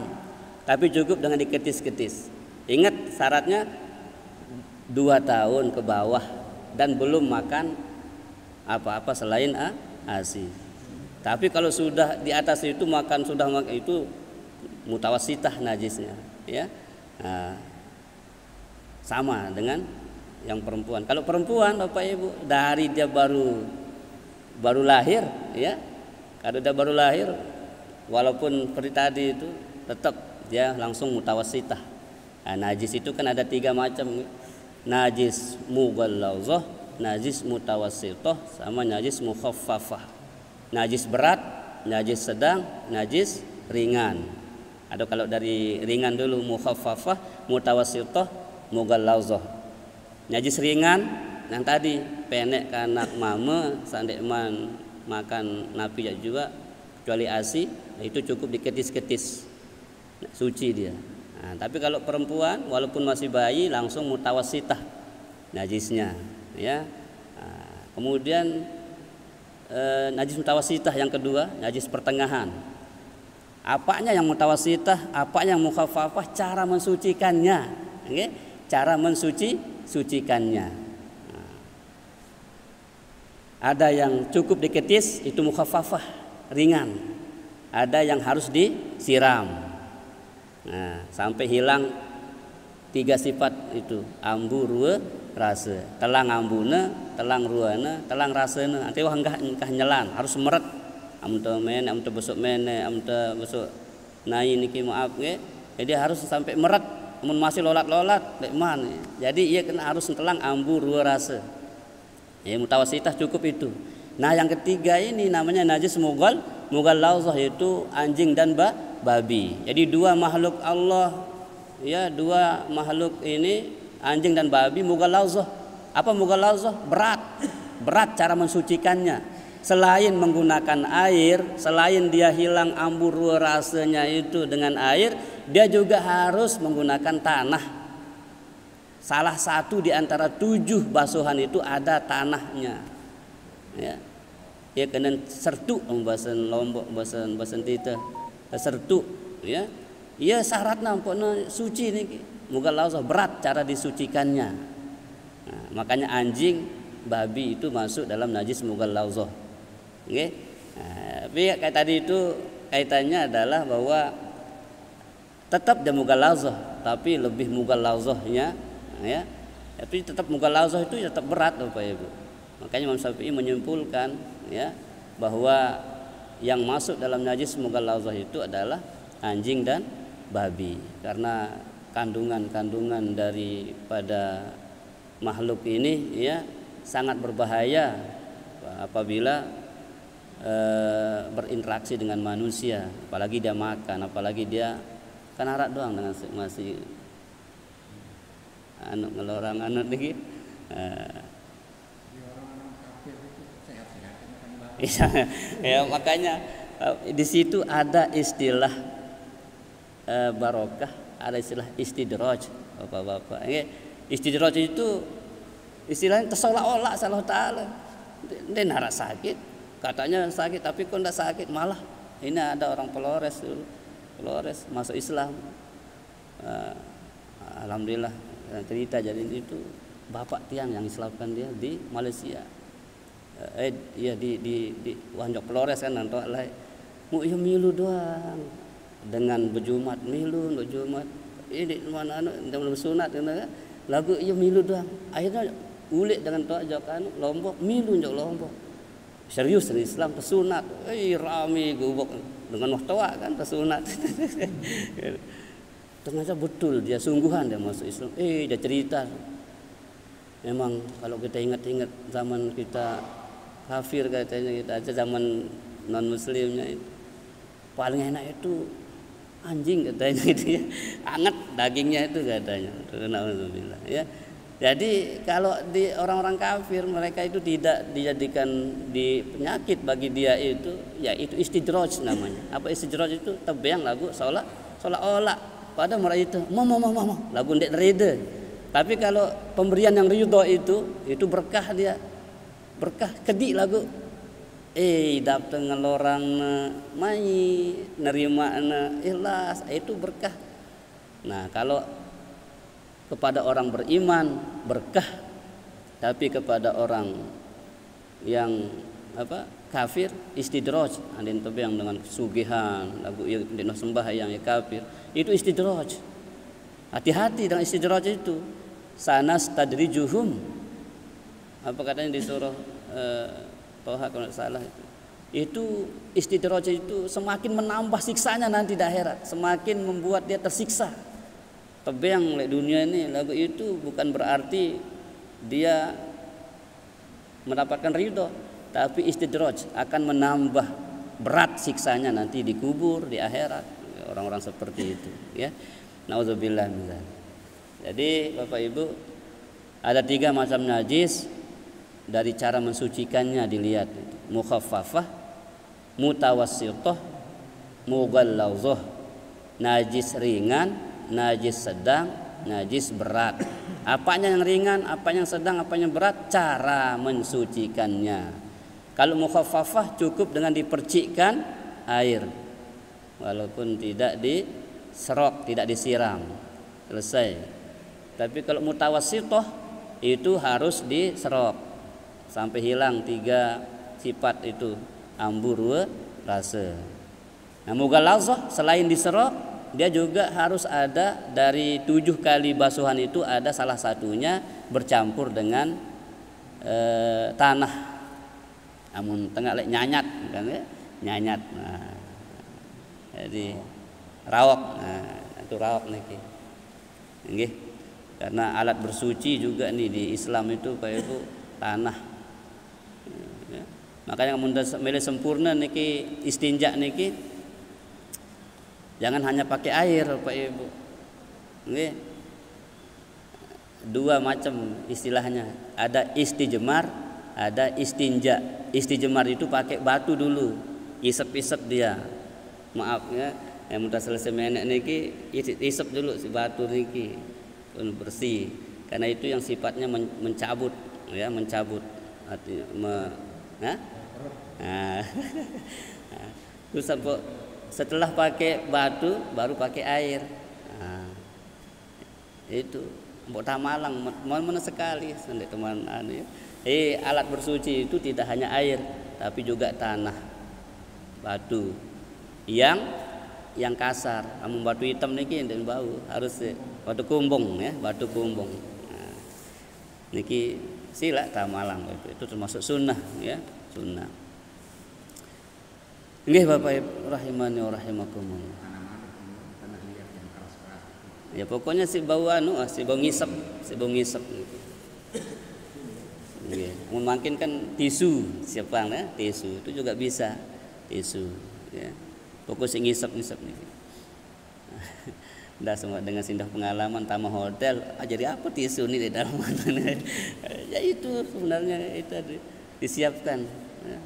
[SPEAKER 1] tapi cukup dengan diketis-ketis. Ingat syaratnya 2 tahun ke bawah dan belum makan apa-apa selain ASI. Tapi kalau sudah di atas itu makan sudah makan itu mutawasitah najisnya, ya. Nah, sama dengan yang perempuan. Kalau perempuan Bapak Ibu dari dia baru lahir ya, kalau dia baru lahir walaupun seperti tadi itu tetap dia langsung mutawasitah. Nah, najis itu kan ada 3 macam, najis mughallazah, najis mutawassithah, sama najis mukhaffafah. Najis berat, najis sedang, najis ringan. Atau kalau dari ringan dulu mukhaffafah, mutawassithah, mughallazah. Najis ringan yang tadi penek kanak mama sandekman makan napi juga kecuali ASI, itu cukup diketis-ketis suci dia. Nah, tapi kalau perempuan walaupun masih bayi langsung mutawasitah najisnya ya. Nah, kemudian najis mutawasitah yang kedua, najis pertengahan. Apanya yang mutawasitah, apa yang mukhaffafah, cara mensucikannya, okay? Cara mensucikannya. Ada yang cukup diketis itu mukhaffafah, ringan. Ada yang harus disiram. Nah, sampai hilang 3 sifat itu, ambu, rua, rasa. Telang ambuna, telang ruana, telang rasana. Nanti wah enggak nyelan, harus meret. Amta mene, amta besok mene, amta besok nai niki maaf ge. Jadi harus sampai meret. Mun masih lolat-lolat, lekman. Jadi ia kena harus telang ambu, rua, rasa. Ya mutawasitah cukup itu. Nah yang ketiga ini namanya najis Mughalazah itu anjing dan babi. Jadi dua makhluk Allah, ya, dua makhluk ini anjing dan babi mughalazah. Apa mughalazah? Berat cara mensucikannya. Selain menggunakan air, selain dia hilang ambur rasanya itu dengan air, dia juga harus menggunakan tanah. Salah satu di antara 7 basuhan itu ada tanahnya. Ya. Ya kena sertu bahasa Lombok, bahasa Tita. Sertu, ya. Ya syarat nampaknya suci nih. Mughalazah berat cara disucikannya. Nah, makanya anjing, babi itu masuk dalam najis mughalazah. Oke. Nah, tapi kayak tadi itu kaitannya adalah bahwa tetap dia mughalazah, tapi lebih mughalazahnya, ya. Tapi tetap mughalazah itu tetap berat Bapak Ibu. Makanya Imam Syafi'i menyimpulkan, ya, bahwa yang masuk dalam najis mughalazah itu adalah anjing dan babi, karena kandungan-kandungan daripada makhluk ini, ya, sangat berbahaya apabila berinteraksi dengan manusia, apalagi dia makan, apalagi dia kan harap doang dengan masih ngelorang dikit. Ya, makanya di situ ada istilah barokah, ada istilah istidraj, Bapak-bapak. Istidraj itu istilahnya terseolah-olah Allah Ta'ala dia nara sakit, katanya sakit tapi kok enggak sakit, malah ini ada orang Polores masuk Islam. Alhamdulillah cerita, jadi itu bapak tiang yang Islamkan dia di Malaysia. Ya di Wanjok Polores kan nanti lah mau ya milu doang dengan berjumat milu berjumat ini mana belum sunat kan lagu ya milu doang, akhirnya ulik dengan toa jokan Lombok milu jok Lombok serius di Islam pesunat rame gubuk dengan toa kan pesunat. Ternyata betul dia sungguhan dia masuk Islam. Dia cerita memang kalau kita ingat-ingat zaman kita kafir katanya, kita aja zaman non muslimnya itu paling enak itu anjing katanya gitu ya, hangat dagingnya itu katanya. Alhamdulillah, ya. Jadi kalau di orang-orang kafir mereka itu tidak dijadikan di penyakit bagi dia itu, ya itu istidraj namanya. Apa istidraj itu? Tebang lagu seolah-olah pada mereka itu mau lagu ndek reda. Tapi kalau pemberian yang ridho itu berkah dia. Berkah kedik lagu datang ngelorang mai nerima ikhlas itu berkah. Nah kalau kepada orang beriman berkah, tapi kepada orang yang kafir istidraj, andin tebang dengan sugihan lagu dino sembah yang kafir itu istidraj. Hati-hati dengan istidraj itu. Sanas tadrijuhum, apa katanya di surah Toha kalau tidak salah itu istidraj itu semakin menambah siksanya nanti di akhirat, semakin membuat dia tersiksa. Tebang oleh dunia ini lagu itu bukan berarti dia mendapatkan ridho, tapi istidraj akan menambah berat siksanya nanti di kubur, di akhirat. Orang-orang seperti itu, ya. Nauzubillah min dzalik. Jadi Bapak Ibu, ada 3 macam najis. Dari cara mensucikannya dilihat, mukhaffafah, mutawassithah, mughallazah. Najis ringan, najis sedang, najis berat. Apanya yang ringan, apa yang sedang, apa yang berat, cara mensucikannya. Kalau mukhaffafah cukup dengan dipercikkan air, walaupun tidak diserok, tidak disiram, selesai. Tapi kalau mutawassithah itu harus diserok sampai hilang 3 sifat itu, ambur rasa. Nah, mughalazah selain diserok, dia juga harus ada dari 7 kali basuhan itu ada salah satunya bercampur dengan tanah. Amun tengah lek nyanyat kan ya, nyanyat. Nah, jadi rawak. Nah, itu rawak niki. Nggih. Karena alat bersuci juga nih di Islam itu kayak itu tanah. Ya. Makanya mun milih sempurna niki istinja niki jangan hanya pakai air Bapak Ibu. Nggih. Dua macam istilahnya. Ada istijmar, ada istinja. Istijmar itu pakai batu dulu, isep-isep dia. Maaf ya, yang udah selesai menek niki isep dulu si batu niki pun bersih. Karena itu yang sifatnya mencabut ya, mencabut artinya terus setelah pakai batu baru pakai air. Itu mbok tamalang mana sekali sendiri teman anu ya. Alat bersuci itu tidak hanya air tapi juga tanah, batu yang kasar. Amun batu hitam niki enten bau, harus batu kumbung ya, batu kumbung. Niki sila tamalang itu termasuk sunnah ya, sunnah. Nggih Bapak Ibu rahimani wa rahimakumullah. Ya pokoknya si bau anu, si bau ngisep gitu. Nggih, mungkin kan tisu, siapa ya? Tisu itu juga bisa. Tisu ya. Pokoknya si ngisep nih. Dah semua dengan sindah pengalaman tamu hotel, jadi apa tisu ini di dalam mana? Ya itu sebenarnya itu disiapkan. Ya.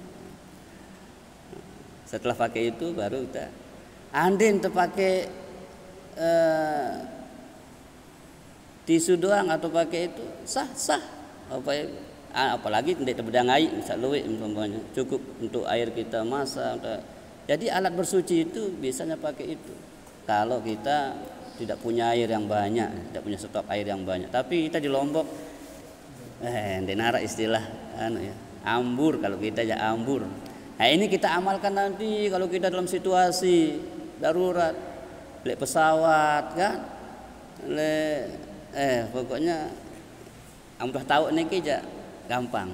[SPEAKER 1] Setelah pakai itu baru kita andin terpakai tisu doang atau pakai itu sah apalagi tidak terbedang air bisa luwih umpamanya cukup untuk air kita masak. Jadi alat bersuci itu biasanya pakai itu kalau kita tidak punya air yang banyak, tidak punya stok air yang banyak. Tapi kita di Lombok denara istilah anu ya, ambur kalau kita ya ambur. Nah ini kita amalkan nanti kalau kita dalam situasi darurat, beli pesawat kan, pokoknya udah tahu niki aja gampang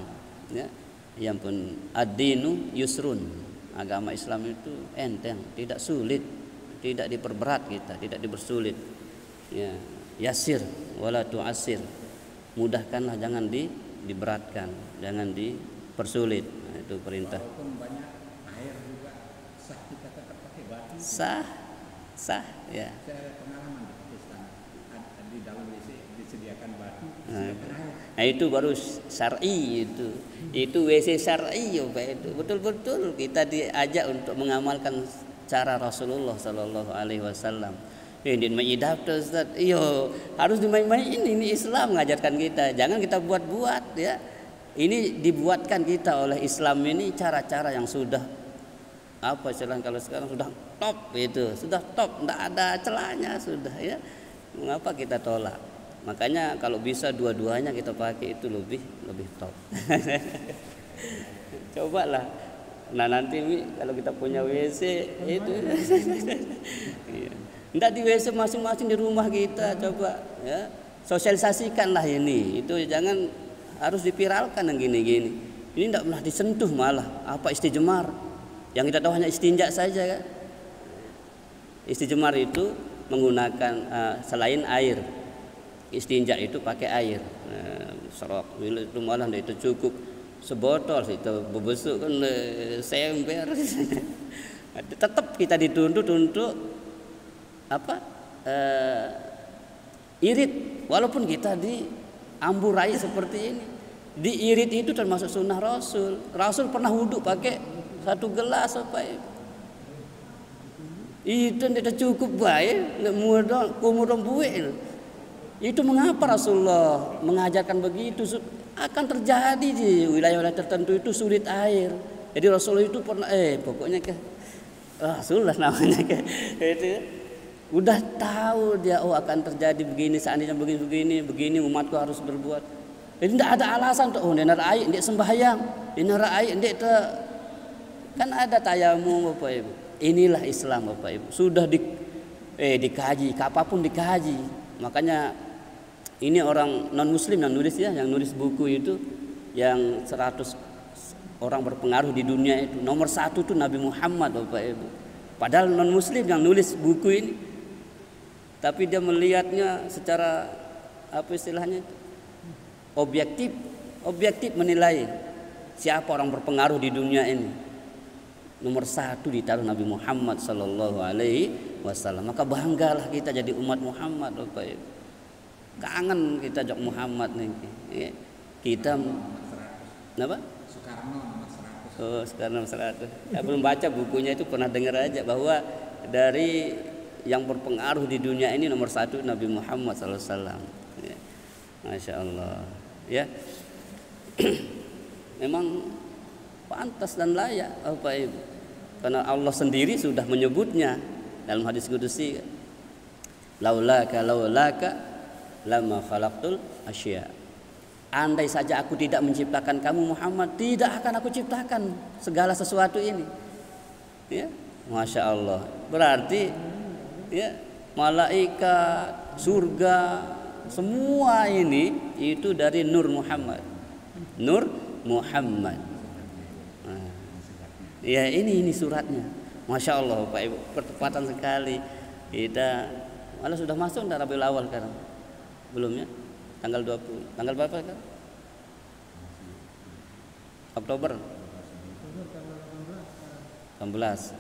[SPEAKER 1] ya. Yang pun ad-dinu yusrun, agama Islam itu enteng, tidak sulit, tidak diperberat kita, tidak dipersulit ya. Yasir wala tu'asir, mudahkanlah, jangan diberatkan, jangan dipersulit. Nah, itu perintah.
[SPEAKER 2] Walaupun banyak air juga sah kita tetap pakai batu.
[SPEAKER 1] Sah ya.
[SPEAKER 2] Saya pengalaman di Pakistan, di dalam WC disediakan batu.
[SPEAKER 1] Nah itu baru syar'i itu WC syar'i ya Pak. Itu betul-betul kita diajak untuk mengamalkan cara Rasulullah Sallallahu Alaihi Wasallam. Ini maidap Ustaz. Iyo harus dimain-main ini Islam mengajarkan kita. Jangan kita buat-buat ya. Ini dibuatkan kita oleh Islam ini cara-cara yang sudah apa istilahnya kalau sekarang sudah top itu, sudah top, tidak ada celahnya sudah ya. Mengapa kita tolak? Makanya kalau bisa dua-duanya kita pakai itu lebih top. Cobalah. Nah nanti kalau kita punya WC itu tidak di WC masing-masing di rumah kita, coba ya sosialisasikanlah ini. Itu jangan harus dipiralkan yang gini-gini. Ini tidak pernah disentuh malah. Apa istijmar? Yang kita tahu hanya istinja saja kan. Istijmar itu menggunakan selain air. Istinja itu pakai air. Serok itu malah itu cukup sebotol itu bebesuk kan sember. Tetap kita dituntut untuk apa? Irit walaupun kita diamburai seperti ini. Diirit itu termasuk sunnah Rasul. Rasul pernah wudhu pakai satu gelas apa itu tidak cukup baik, kemudian buih. Itu mengapa Rasulullah mengajarkan begitu? Akan terjadi di wilayah-wilayah tertentu itu sulit air. Jadi Rasulullah itu pernah pokoknya Rasulullah namanya itu udah tahu dia akan terjadi begini, seandainya begini umatku harus berbuat. Jadi tidak ada alasan tuh nenek air ndek sembahyang, nenek air ndek kan ada tayamum Bapak Ibu. Inilah Islam Bapak Ibu. Sudah dikaji, apapun dikaji. Makanya ini orang non muslim yang nulis ya, yang nulis buku itu yang 100 orang berpengaruh di dunia itu. Nomor 1 itu Nabi Muhammad Bapak Ibu. Padahal non muslim yang nulis buku ini. Tapi dia melihatnya secara apa istilahnya itu? Objektif menilai. siapa orang berpengaruh di dunia ini? Nomor 1 ditaruh Nabi Muhammad sallallahu alaihi wasallam. Maka banggalah kita jadi umat Muhammad, Bapak Ibu. Kangen kita jok Muhammad nih. Kita kenapa?
[SPEAKER 2] Soekarno nomor 100.
[SPEAKER 1] Oh, Soekarno 100. Ya, belum baca bukunya itu, pernah dengar aja bahwa dari yang berpengaruh di dunia ini nomor 1 Nabi Muhammad sallallahu alaihi wasallam. Ya. Masya Allah. Ya. Memang pantas dan layak, Bapak Ibu. Karena Allah sendiri sudah menyebutnya dalam hadis kudusi, laulaka lama khalaqtul asya. Andai saja aku tidak menciptakan kamu Muhammad, tidak akan aku ciptakan segala sesuatu ini. Ya, Masya Allah. Berarti ya, malaikat, surga, semua ini itu dari Nur Muhammad. Nur Muhammad. Nah, ya ini suratnya. Masya Allah, Pak Ibu, bertepatan sekali. Kita malah sudah masuk dari Rabiul Awal sekarang. Belum ya? Tanggal 20. Tanggal berapa kan? Oktober 18.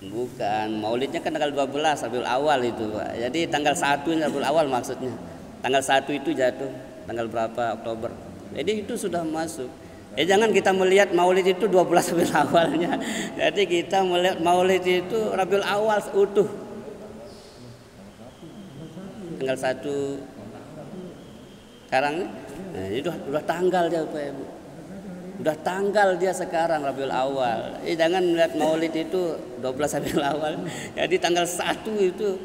[SPEAKER 1] Bukan, Maulidnya kan tanggal 12 Rabiul Awal itu, Pak. Jadi tanggal 1 Rabiul Awal maksudnya. Tanggal 1 itu jatuh tanggal berapa Oktober. Jadi itu sudah masuk. Jangan kita melihat Maulid itu 12 Rabiul Awalnya. Jadi kita melihat Maulid itu Rabiul Awal utuh. Tanggal 1 sekarang, nah, itu udah tanggal dia, Pak Ibu. Udah tanggal dia sekarang Rabiul Awal. Jangan melihat Maulid itu 12 Rabiul Awal. Jadi tanggal 1 itu,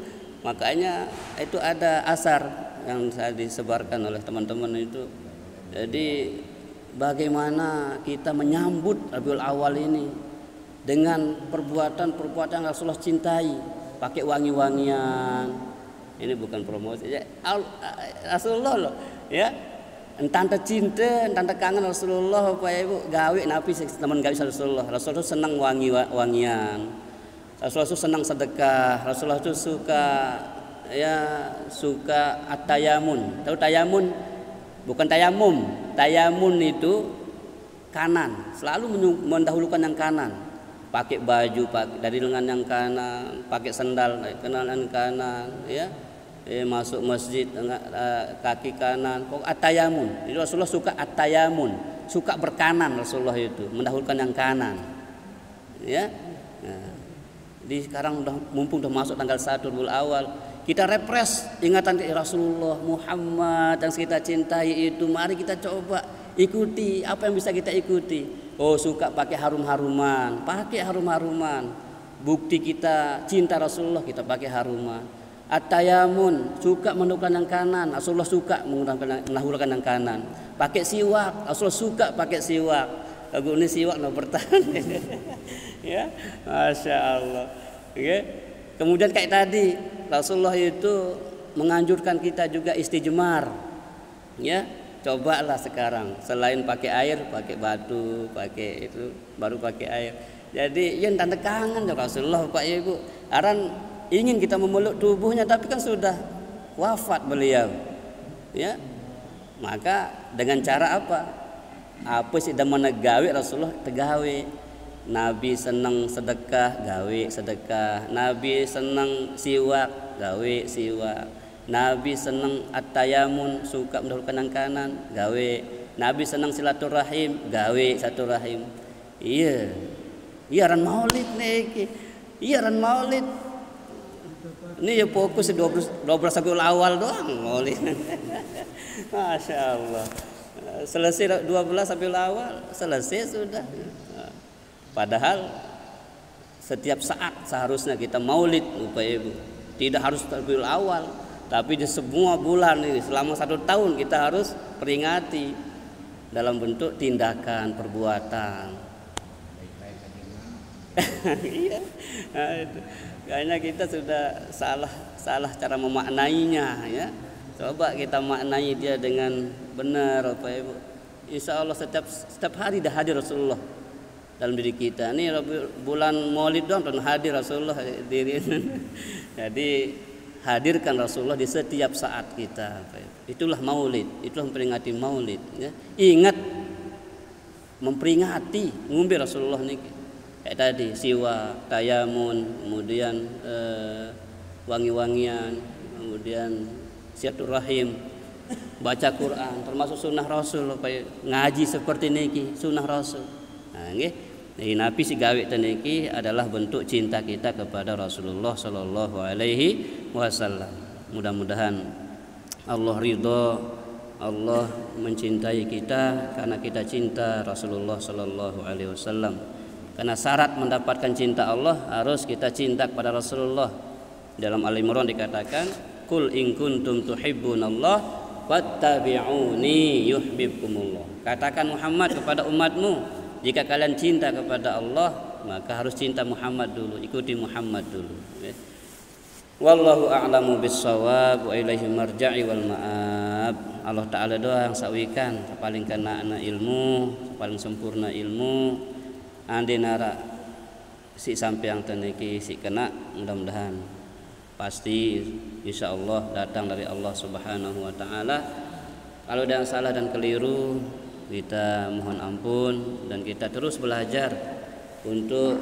[SPEAKER 1] makanya itu ada asar yang saya disebarkan oleh teman-teman itu. Jadi bagaimana kita menyambut Rabiul Awal ini dengan perbuatan-perbuatan yang Rasulullah cintai, pakai wangi-wangian. Ini bukan promosi ya, Rasulullah loh ya, entah cinta, entah kangen Rasulullah, Bapak Ibu, gawe nabi teman gawe Rasulullah. Rasulullah senang wangian, Rasulullah itu senang sedekah, Rasulullah itu suka at-tayamun. Tahu tayamun? Bukan tayamum. Tayamun itu kanan, selalu mendahulukan yang kanan. Pakai baju dari lengan yang kanan, pakai sandal lengan kanan, ya. Masuk masjid dengan kaki kanan. Pokok at-tayamun. Itu Rasulullah suka at-tayamun, suka berkanan Rasulullah itu, mendahulukan yang kanan. Ya. Nah, di sekarang mumpung udah masuk tanggal 1 Rabiul Awal, kita repres ingatan Rasulullah Muhammad yang kita cintai itu. Mari kita coba ikuti apa yang bisa kita ikuti. Oh, suka pakai harum-haruman, pakai harum-haruman. Bukti kita cinta Rasulullah, kita pakai haruman. At-tayamun, suka mendahulukan yang kanan, Rasulullah suka mendahulukan yang kanan. Pakai siwak, Rasulullah suka pakai siwak. Lagu ini siwak no bertahan. Ya, Masya Allah. Okay. Kemudian kayak tadi Rasulullah itu menganjurkan kita juga istijmar. Ya, cobalah sekarang selain pakai air, pakai batu, pakai itu, baru pakai air. Jadi yang tanda kangen Rasulullah, Pak Ibu. Aran ingin kita memeluk tubuhnya, tapi kan sudah wafat beliau. Ya. Maka dengan cara apa? Apa sih dah mana gawe Rasulullah tegawe. Nabi senang sedekah, gawe sedekah. Nabi senang siwak, gawe siwak. Nabi senang at-tayamun, suka mendahulukan yang kanan, gawe. Nabi senang silaturahim, gawe silaturahim. Iya. Iya ran Maulid nih. Iya ran Maulid. Ini ya fokus 12 Rabiul Awal doang Maulid. Masya Allah. Selesai 12 Rabiul Awal, selesai sudah. Padahal setiap saat seharusnya kita Maulid, Bapak Ibu. Tidak harus Rabiul Awal, tapi di semua bulan ini selama 1 tahun kita harus peringati dalam bentuk tindakan, perbuatan. Iya. Nah, itu. Kayaknya kita sudah salah cara memaknainya, ya. Coba kita maknai dia dengan benar, Bapak Ibu. Insya Allah setiap hari dah hadir Rasulullah dalam diri kita. Ini bulan Maulid doang dan hadir Rasulullah diri. Jadi hadirkan Rasulullah di setiap saat kita. Itulah maulid, itulah memperingati maulid ya. Ingat memperingati ngumbi Rasulullah niki. Kayak tadi siwa, tayamun, kemudian wangi-wangian, kemudian silaturahim, baca Quran, termasuk sunnah Rasul, ngaji seperti niki, sunnah Rasul. Nah, nggih. Nabi si gawe teniki adalah bentuk cinta kita kepada Rasulullah sallallahu alaihi wasallam. Mudah-mudahan Allah ridho, Allah mencintai kita karena kita cinta Rasulullah sallallahu alaihi wasallam. Karena syarat mendapatkan cinta Allah harus kita cinta kepada Rasulullah. Dalam Al-Imran dikatakan, "Qul in kuntum tuhibbunallah fattabi'uni yuhibbukumullah." Katakan Muhammad kepada umatmu, jika kalian cinta kepada Allah, maka harus cinta Muhammad dulu, ikuti Muhammad dulu. Wallahu a'lamu bis-shawab wa ilaihi marja'i wal ma'ab. Allah Ta'ala doang sawikan paling kena ilmu, paling sempurna ilmu. Andi nara si sampeang teniki si kena, mudah-mudahan pasti insyaallah datang dari Allah Subhanahu wa taala. Kalau ada yang salah dan keliru, kita mohon ampun dan kita terus belajar untuk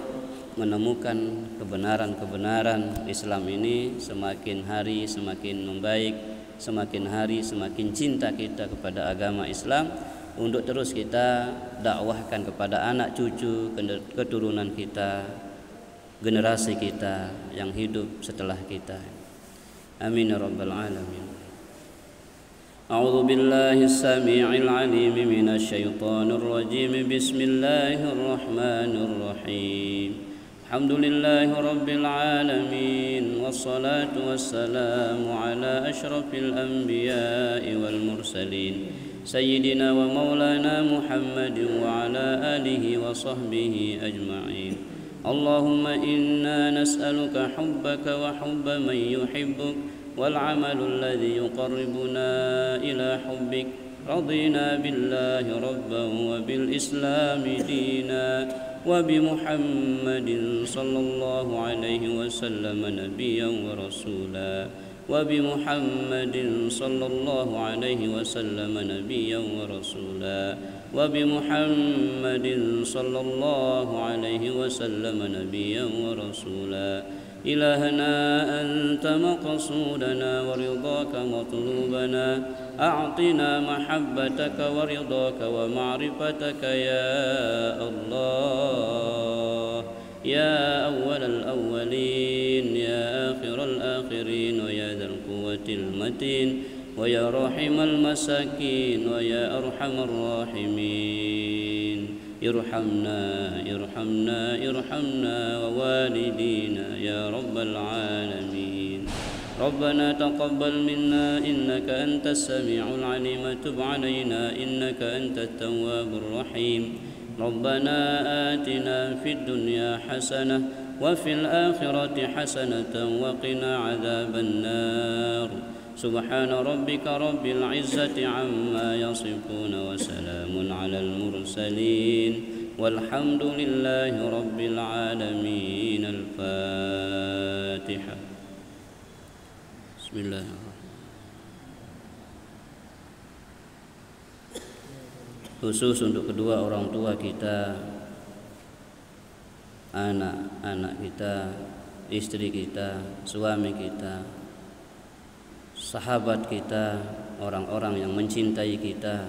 [SPEAKER 1] menemukan kebenaran-kebenaran Islam ini. Semakin hari semakin membaik, semakin hari semakin cinta kita kepada agama Islam, untuk terus kita dakwahkan kepada anak cucu, keturunan kita, generasi kita yang hidup setelah kita. Amin ya rabbal alamin. A'udzu billahi as-sami'il 'alim minasy syaithanir rajim. Bismillahir rahmanir rahim. Alhamdulillahi rabbil alamin, wassalatu wassalamu ala asyrafil anbiya'i wal mursalin, sayyidina wa maulana Muhammadin wa ala alihi wa sahbihi ajma'in. Allahumma inna nas'aluka hubbaka wa hubba man yuhibbuk wal 'amalu alladhi yuqarribuna ila hubbik. Radina billahi rabban wa bil islami dina wa bi Muhammadin sallallahu alaihi wasallam nabiyyan wa rasula wa bi Muhammadin sallallahu alaihi wasallam nabiyyan wa rasula wa bi Muhammadin sallallahu alaihi wasallam nabiyyan wa rasula. إلهنا أنت مقصودنا ورضاك مطلوبنا، أعطنا محبتك ورضاك ومعرفتك يا الله، يا أول الأولين يا آخر الآخرين ويا ذا القوة المتين ويا راحم المساكين ويا أرحم الراحمين. ارحمنا ارحمنا ارحمنا ووالدينا يا رب العالمين. ربنا تقبل منا إنك أنت السميع العليم، تب علينا إنك أنت التواب الرحيم. ربنا آتنا في الدنيا حسنة وفي الآخرة حسنة وقنا عذاب النار. سبحان ربك رب العزة عما يصفون وسلام على المرسلين والحمد لله رب العالمين. الفاتحة. بسم الله الرحمن الرحيم. Khusus untuk kedua orang tua kita, anak-anak kita, istri kita, suami kita, sahabat kita, orang-orang yang mencintai kita.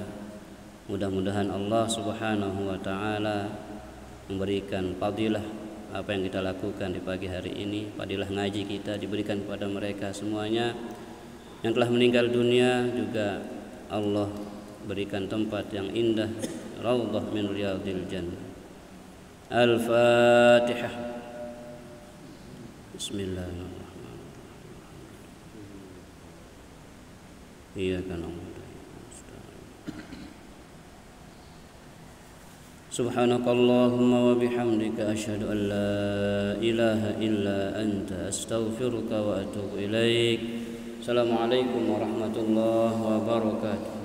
[SPEAKER 1] Mudah-mudahan Allah Subhanahu wa taala memberikan fadilah apa yang kita lakukan di pagi hari ini, fadilah ngaji kita diberikan kepada mereka semuanya. Yang telah meninggal dunia juga Allah berikan tempat yang indah, raudhah min riyadil jannah. Al-Fatihah. Bismillahirrahmanirrahim. Iyyaka na'budu wa iyyaka nasta'in. Subhanakallahumma wa bihamdika asyhadu an la ilaha illa anta astaghfiruka wa atubu ilaik. Assalamualaikum warahmatullahi wabarakatuh.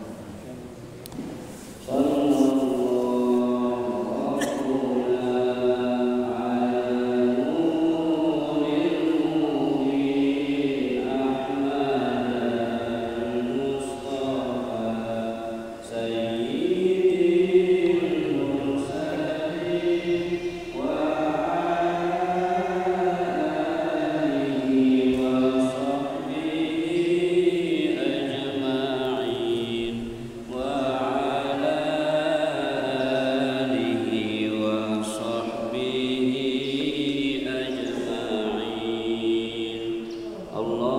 [SPEAKER 1] Allah